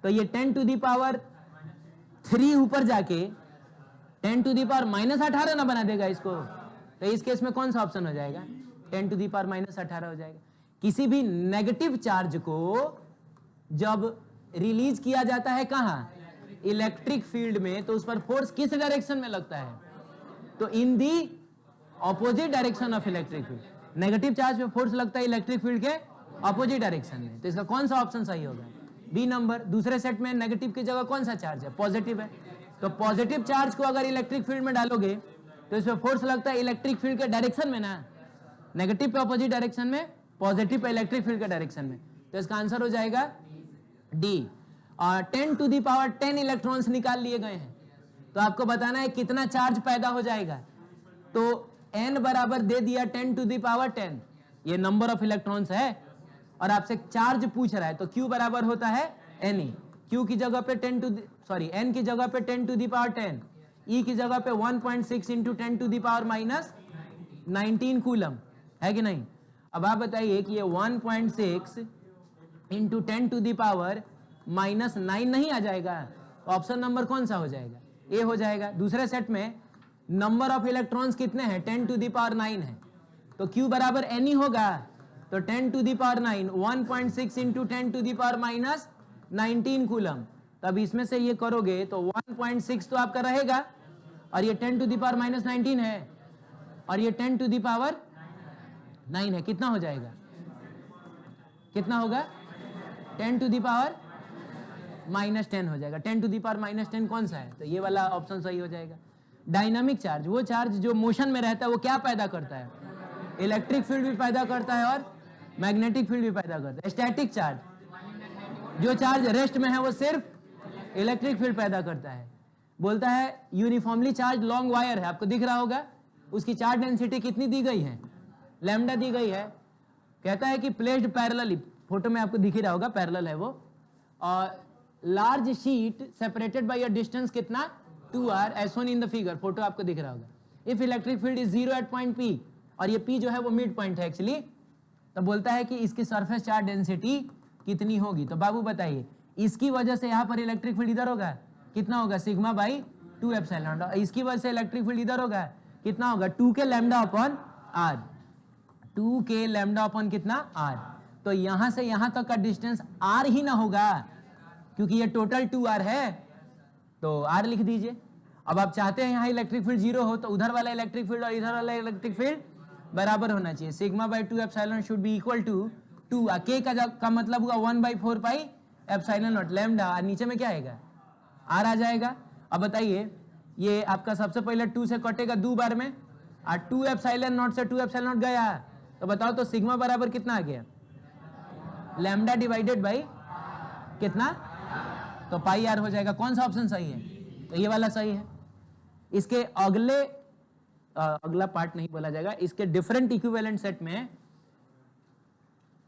तो ये 10⁻3 ऊपर जाके 10⁻−18 ना बना देगा इसको। तो इस केस में कौन सा ऑप्शन हो जाएगा, 10⁻−18 हो जाएगा। किसी भी नेगेटिव चार्ज को जब रिलीज किया जाता है कहां, इलेक्ट्रिक फील्ड में, तो उस पर फोर्स किस डायरेक्शन में लगता है, तो in the opposite direction of electric field. Negative charge पे फोर्स लगता है इलेक्ट्रिक फील्ड के ऑपोजिट डायरेक्शन में। तो इसका कौन सा ऑप्शन सही होगा, बी नंबर। दूसरे सेट में नेगेटिव की जगह कौन सा चार्ज है, पॉजिटिव है। तो पॉजिटिव चार्ज को अगर इलेक्ट्रिक फील्ड में डालोगे तो इसमें फोर्स लगता है इलेक्ट्रिक फील्ड के डायरेक्शन में ना, नेगेटिव पे ऑपोजिट डायरेक्शन में, पॉजिटिव पे इलेक्ट्रिक फील्ड के डायरेक्शन में। तो इसका आंसर हो जाएगा डी। 10⁻10 इलेक्ट्रॉन्स निकाल लिए गए हैं, तो आपको बताना है कितना चार्ज पैदा हो जाएगा। तो n बराबर दे दिया 10⁻10, ये नंबर ऑफ इलेक्ट्रॉन्स है, और आपसे चार्ज पूछ रहा है, तो q बराबर होता है ne। q की जगह पे सॉरी n की जगह पे 10 टू द पावर 10, E की जगह पे 1.6 into 10 to the power minus 19 coulomb, है कि नहीं? अब आप बताइए कि ये 1.6 into 10 to the power minus 9 नहीं आ जाएगा? ऑप्शन नंबर कौन सा हो जाएगा? ए हो जाएगा। दूसरे सेट में नंबर ऑफ इलेक्ट्रॉन्स कितने हैं? 10 टू द पावर 9 है, तो Q बराबर n ही होगा। तो 10 to the power 9 1.6 into 10 to the power minus 19 coulomb. तब इसमें से ये करोगे तो 1.6 तो आपका रहेगा, और ये 10 टू द पावर माइनस 19 है, और ये 10 टू द पावर 9 है। कितना हो जाएगा? कितना होगा? 10 टू द पावर माइनस 10 हो जाएगा। 10 टू द पावर माइनस 10 कौन सा है? तो ये वाला ऑप्शन सही हो जाएगा। डायनामिक चार्ज, वो चार्ज जो मोशन में रहता है, वो क्या पैदा करता है? इलेक्ट्रिक फील्ड भी पैदा करता है और मैग्नेटिक फील्ड भी पैदा करता है। स्टैटिक चार्ज, जो चार्ज रेस्ट में है, वो सिर्फ इलेक्ट्रिक फील्ड पैदा करता है। बोलता है यूनिफॉर्मली चार्ज लॉन्ग वायर है, आपको दिख रहा होगा, उसकी चार्ज डेंसिटी कितनी दी गई है? लैम्डा दी गई है। कहता है कि प्लेस्ड पैरेलली, फोटो में आपको दिख ही रहा होगा, पैरेलल है वो, और large sheet separated by a distance कितना? 2r, as shown in the figure, photo आपको दिख रहा होगा। If electric field is 0 at point P, और ये P जो है वो मिड पॉइंट है एक्चुअली, तो बोलता है कि इसकी सरफेस चार्ज डेंसिटी कितनी होगी? तो बाबू बताइए, इसकी वजह से यहाँ पर इलेक्ट्रिक फील्ड इधर होगा, कितना होगा? Sigma by 2 epsilon. इसकी वजह से इलेक्ट्रिक फील्ड इधर होगा, कितना होगा? 2k lambda upon r, 2k lambda upon कितना? r। तो यहां से यहां तक का डिस्टेंस r ही ना होगा, क्योंकि ये टोटल 2r है, तो r लिख दीजिए। अब आप चाहते हैं यहाँ इलेक्ट्रिक फील्ड 0 हो, तो उधर वाला इलेक्ट्रिक फील्ड और इधर वाला इलेक्ट्रिक फील्ड बराबर होना चाहिए। Sigma by 2 epsilon should be equal to 2, k का मतलब हुआ 1/4 पाई एप्सिलॉन नॉट लैम्डा, और नीचे में क्या आएगा? r आ जाएगा। अब बताइए, ये आपका सबसे पहले 2 से कटेगा 2 बार में, और 2 एप्सिलॉन नॉट से 2 एप्सिलॉन नॉट गया, तो बताओ तो सिग्मा बराबर कितना आ गया? लैम्डा डिवाइडेड बाई कितना? तो पाई r हो जाएगा। कौन सा ऑप्शन सही है? तो ये वाला सही है। इसके अगला पार्ट नहीं बोला जाएगा, इसके डिफरेंट इक्विवेलेंट सेट में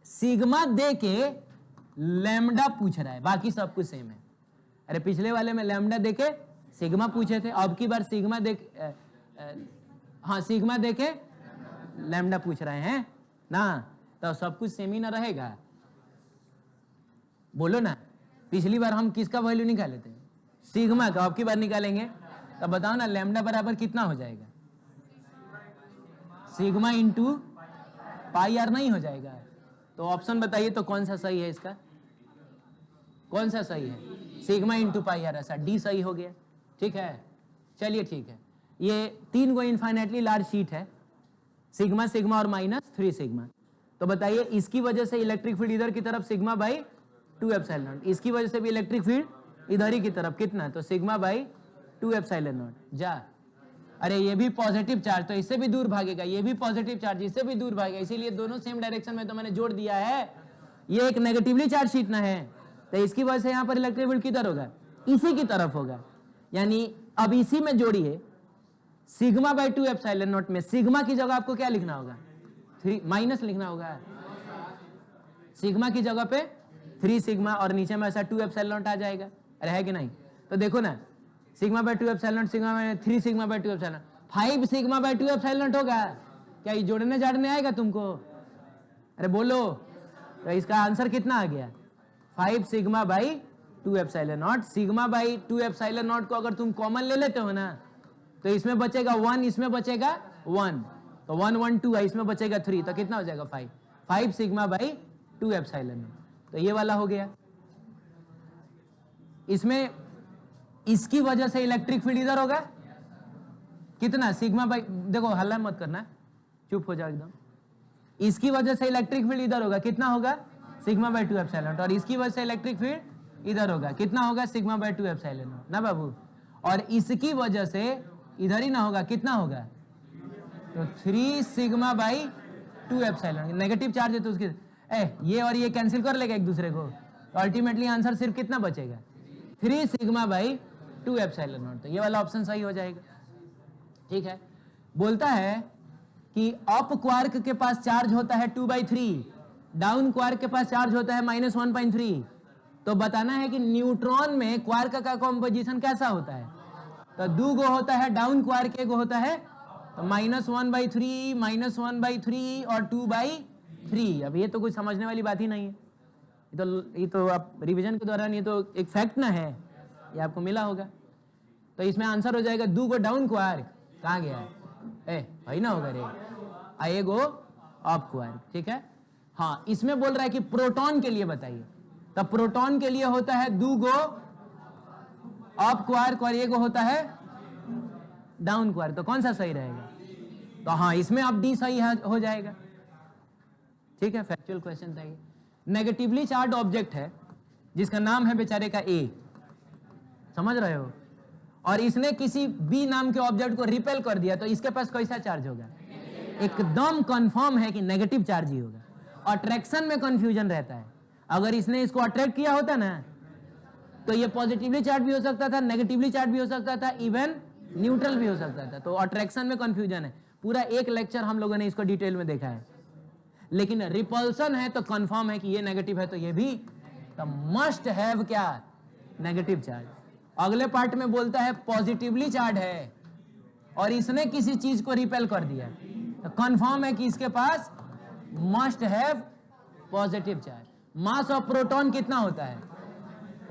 सिग्मा दे के लैम्डा पूछ रहा है, बाकी सब कुछ सेम है। अरे पिछले वाले में लैम्डा दे के सिग्मा पूछे थे, अब की बार सिग्मा दे सिग्मा दे के लैम्डा पूछ रहे हैं ना, तो सब कुछ सेम ही ना रहेगा। बोलो ना, पिछली बार हम किसका वैल्यू निकाले थे? सिग्मा का। अब की बार निकालेंगे, तो बताओ ना लैम्डा बराबर कितना हो जाएगा? सिग्मा इंटू पाई आर नहीं हो जाएगा? तो ऑप्शन बताइए तो कौन सा सही है इसका? कौन सा सही है? सिग्मा इंटू पाई आर, ऐसा डी सही हो गया। ठीक है, चलिए ठीक है। ये 3 गो इनफाइनाइटली लार्ज शीट है, सिग्मा, सिग्मा और माइनस 3 सिग्मा। तो बताइए, इसकी वजह से इलेक्ट्रिक फील्ड इधर की तरफ सिग्मा बाई 2 एप्सिलॉन नॉट, इसकी वजह से भी इलेक्ट्रिक फील्ड इधर ही की तरफ कितना? तो सिग्मा बाई 2 एप्सिलॉन नॉट। जा, अरे ये भी पॉजिटिव चार्ज, तो इससे भी दूर भागेगा, ये भी पॉजिटिव चार्ज, इससे भी दूर भागेगा, इसीलिए दोनों सेम डायरेक्शन में तो मैंने जोड़ दिया है। ये एक नेगेटिवली चार्ज शीट ना है, तो इसकी वजह से यहाँ पर इलेक्ट्रिक फील्ड किधर होगा? इसी की तरफ होगा। यानी अब इसी में जोड़िए, सिग्मा बाई 2 एप्सिलॉन नॉट में सिग्मा की जगह आपको क्या लिखना होगा? 3 माइनस लिखना होगा। सिग्मा की जगह पे 3 सिग्मा, और नीचे में ऐसा 2 एप्सिलॉन नॉट आ जाएगा। अरे है कि नहीं? तो देखो ना, sigma by 2 epsilon not, sigma में 3 sigma by 2 epsilon, 5 sigma by 2 epsilon not होगा। क्या ये जोड़ने जाड़ने आएगा तुमको? अरे बोलो, तो इसका आंसर कितना आ गया? 5 sigma by 2 epsilon not. Sigma by 2 epsilon not को अगर तुम कॉमन ले लेते हो ना, तो इसमें बचेगा 1, इसमें बचेगा 1, तो 1 1 2 है, इसमें बचेगा 3, तो कितना हो जाएगा? 5 सिग्मा बाई 2 एप्सिलॉन नॉट। तो ये वाला हो गया। इसमें इसकी वजह से इलेक्ट्रिक फील्ड इधर होगा कितना? सिग्मा बाई, देखो हल्ला मत करना, चुप हो जाओ एकदम। इसकी वजह से इलेक्ट्रिक फील्ड इधर होगा, कितना होगा? Sigma by 2 epsilon not. और इसकी वजह से इलेक्ट्रिक फील्ड इधर होगा, कितना होगा? सिग्मा बाई 2 एप्सिलॉन नॉट ना बाबू। और इसकी वजह से इधर ही ना होगा, कितना होगा? तो 3 sigma by 2 epsilon. Negative charge है तो उसके ये और ये कैंसिल कर लेगा एक दूसरे को, तो अल्टीमेटली आंसर सिर्फ कितना बचेगा? 3 सिग्मा बाई 2 एप्सिलॉन नॉट। तो ये वाला ऑप्शन सही हो जाएगा। ठीक है, बोलता है कि अप क्वार्क के पास चार्ज होता है 2/3, डाउन क्वार्क के पास चार्ज होता है -1/3। तो बताना है कि न्यूट्रॉन में क्वार्क का कॉम्पोजिशन कैसा होता है। तो 2 गो होता है डाउन क्वार्क, एक होता है तो -1/3, -1/3 और 2/3। अब ये तो कुछ समझने वाली बात ही नहीं है, ये तो आप रिवीजन के दौरान ये तो एक फैक्ट ना है, ये आपको मिला होगा। तो इसमें आंसर हो जाएगा 2 गो डाउन क्वार्क, कहाँ गया है भाई ना होगा रे, एगो अप क्वार्क, ठीक है। हाँ, इसमें बोल रहा है कि प्रोटॉन के लिए बताइए, तो प्रोटॉन के लिए होता है 2 गो अप क्वार्क और एगो होता है डाउन क्वार्क। तो कौन सा सही रहेगा? तो हाँ, इसमें अब डी सही हो जाएगा, ठीक है। फैक्चुअल क्वेश्चन था ये। नेगेटिवली चार्ज ऑब्जेक्ट है जिसका नाम है बेचारे का ए, समझ रहे हो, और इसने किसी बी नाम के ऑब्जेक्ट को रिपेल कर दिया, तो इसके पास कैसा चार्ज होगा? एकदम कंफर्म है कि नेगेटिव चार्ज ही होगा। अट्रैक्शन में कंफ्यूजन रहता है, अगर इसने इसको अट्रैक्ट किया होता ना तो ये पॉजिटिवली चार्ज भी हो सकता था, नेगेटिवली चार्ज भी हो सकता था, इवन न्यूट्रल भी हो सकता था। तो अट्रैक्शन में कंफ्यूजन है, पूरा एक लेक्चर हम लोगों ने इसको डिटेल में देखा है। लेकिन रिपल्सन है तो कंफर्म है कि ये नेगेटिव है, तो ये भी तो मस्ट हैव क्या? Negative charge. अगले पार्ट में बोलता है पॉजिटिवली चार्ज है और इसने किसी चीज को रिपेल कर दिया, तो कंफर्म है कि इसके पास must have positive charge. Mass of proton कितना होता है?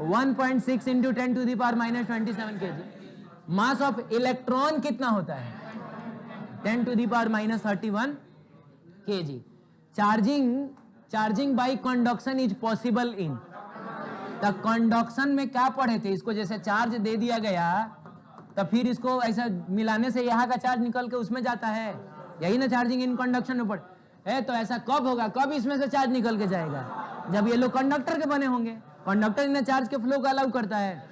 1.6 × 10⁻⁻27 kg। मास ऑफ इलेक्ट्रॉन कितना होता है? 10⁻31 kg। Charging by conduction is possible in. तो कंडक्शन में क्या पढ़े थे? इसको जैसे चार्ज दे दिया गया तो फिर इसको ऐसा मिलाने से यहाँ का चार्ज निकल के उसमें जाता है, यही ना चार्जिंग इन कंडक्शन में पढ़े है। तो ऐसा कब होगा, कब इसमें से चार्ज निकल के जाएगा? जब ये लोग कंडक्टर के बने होंगे। कंडक्टर इन्हें चार्ज के फ्लो को अलाउ करता है,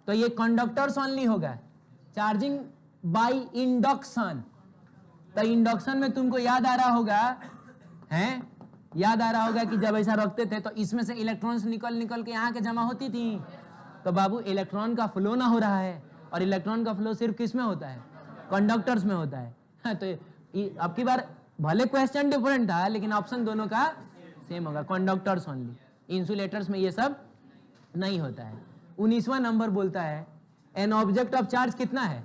तो ये कंडक्टर्स ओनली होगा। चार्जिंग बाय इंडक्शन, तो इंडक्शन में तुमको याद आ रहा होगा कि जब ऐसा रखते थे तो इसमें से इलेक्ट्रॉन्स निकल के यहाँ के जमा होती थी। तो बाबू इलेक्ट्रॉन का फ्लो ना हो रहा है, और इलेक्ट्रॉन का फ्लो सिर्फ किस में होता है? कंडक्टर्स में होता है। तो अब की बार भले क्वेश्चन डिफरेंट था लेकिन ऑप्शन दोनों का सेम होगा, कंडक्टर्स ओनली। इंसुलेटर्स में ये सब नहीं होता है। 19वां नंबर बोलता है एन ऑब्जेक्ट ऑफ चार्ज कितना है?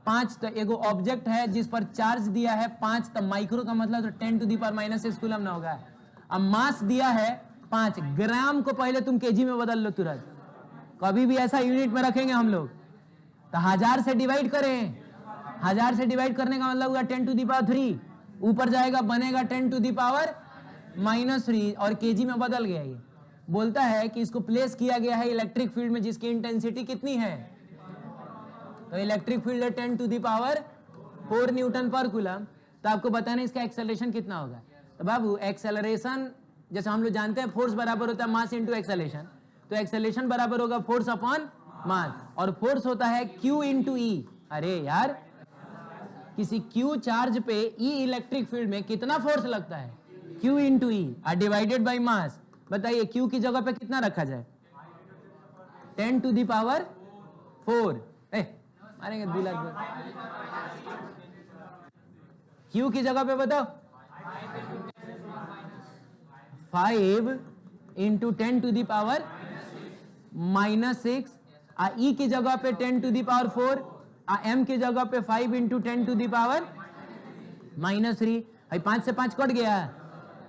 5। तो एगो ऑब्जेक्ट है जिस पर चार्ज दिया है 5, तो माइक्रो का मतलब तो 10⁻⁻6 कूलम ना होगा। अब मास दिया है 5 ग्राम को पहले तुम केजी में बदल लो तुरंत, कभी भी ऐसा यूनिट में रखेंगे हम लोग तो 1000 से डिवाइड करें, 1000 से डिवाइड करने का मतलब होगा 10⁻3, ऊपर जाएगा बनेगा 10⁻³ और केजी में बदल गया। ये बोलता है कि इसको प्लेस किया गया है इलेक्ट्रिक फील्ड में जिसकी इंटेंसिटी कितनी है? तो इलेक्ट्रिक फील्ड है 10⁴ न्यूटन पर कूलम। तो आपको बताना है इसका एक्सेलरेशन कितना होगा। तो बाबू एक्सेलरेशन जैसे हम लोग जानते हैं फोर्स बराबर होता है मास इंटू एक्सेलरेशन, तो एक्सेलरेशन बराबर होगा फोर्स अपॉन मास, और फोर्स होता है Q इंटू ई। अरे यार, किसी Q चार्ज पे E इलेक्ट्रिक फील्ड में कितना फोर्स लगता है? Q into E divided by mass. बताइए Q की जगह पे कितना रखा जाए? 10⁴ मारेंगे 2 लाख। Q की जगह पे बताओ 5 इंटू 10⁻⁻6, E की जगह पे 10⁴, M की जगह पे 5 इंटू 10⁻³ 5 से 5 कट गया,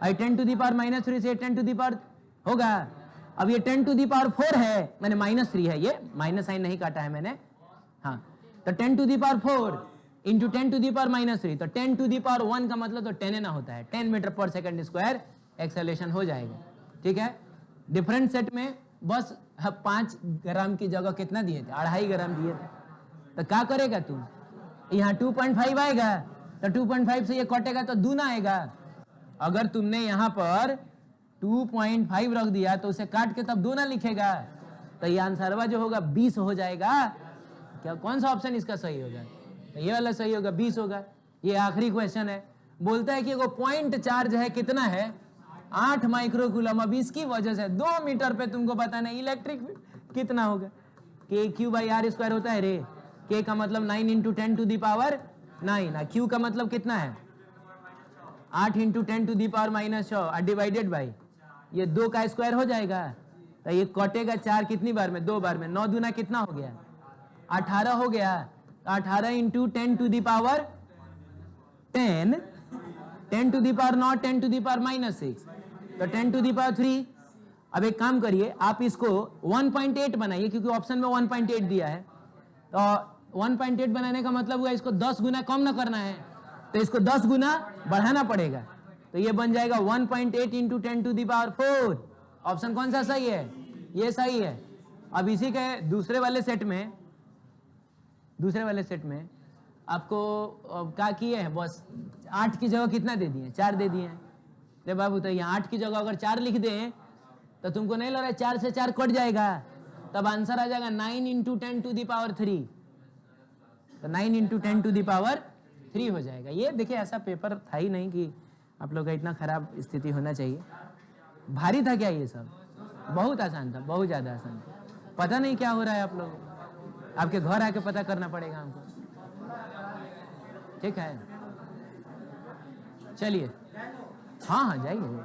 10⁻³ से 10⁻³ होगा। अब ये 10⁴ है, मैंने -3 है, ये माइनस साइन नहीं काटा है मैंने। हाँ, तो 10⁴ इंटू 10⁻³ तो 10⁻1 का मतलब तो 10 ना होता है, 10 मीटर पर सेकंड स्क्वायर एक्सेलरेशन हो जाएगा। ठीक है, डिफरेंट सेट में बस 5 ग्राम की जगह कितना दिए थे? 2.5 ग्राम दिए थे। तो क्या करेगा तुम? यहाँ 2.5 आएगा तो 2.5 से ये कटेगा तो 2 ना आएगा। अगर तुमने यहाँ पर 2.5 रख दिया तो उसे काट के तब 2 ना लिखेगा, तो ये आंसरवा जो होगा 20 हो जाएगा। क्या कौन सा ऑप्शन इसका सही होगा? तो ये वाला सही होगा, 20 होगा। ये आखिरी क्वेश्चन है, बोलता है कि वो पॉइंट चार्ज है कितना है? 8 माइक्रो कूलम। अब इसकी वजह से 2 मीटर पे तुमको बताना है इलेक्ट्रिक कितना होगा। KQ/R² होता है रे। K का मतलब 9 इंटू 10⁻⁹, Q का मतलब कितना है? 8 इंटू 10⁻⁻6 डिवाइडेड बाई ये 2 का स्क्वायर हो जाएगा, तो ये कटेगा 4 कितनी बार में, 2 बार में, 9 दूना कितना हो गया, 18 हो गया। 18 into 10 to the power 10, 10 to the power naught 10 to the power -6, तो 10 टू दी पावर 3। अब एक काम करिए, आप इसको 1.8 बनाइए, क्योंकि ऑप्शन में 1.8 दिया है, तो 1.8 बनाने का मतलब हुआ इसको 10 गुना कम ना करना है, तो इसको 10 गुना बढ़ाना पड़ेगा, तो ये बन जाएगा 1.8 into 10 to the power 4। Option कौन सा सही है, ये सही है। अब इसी के दूसरे वाले सेट में आपको क्या किए हैं, बस 8 की जगह कितना दे दिए, 4 दे दिए हैं। अरे बाबू, तो यहाँ 8 की जगह अगर 4 लिख दें तो तुमको नहीं लग रहा है 4 से 4 कट जाएगा, तब आंसर आ जाएगा 9 इंटू 10 टू दी पावर 3, तो 9 इंटू 10 टू दी पावर 3 हो जाएगा। ये देखिए, ऐसा पेपर था ही नहीं कि आप लोग का इतना खराब स्थिति होना चाहिए। भारी था क्या ये सब, बहुत आसान था, बहुत ज़्यादा आसान था। पता नहीं क्या हो रहा है आप लोग, आपके घर आके पता करना पड़ेगा हमको, ठीक है। चलिए, हाँ हाँ जाइए।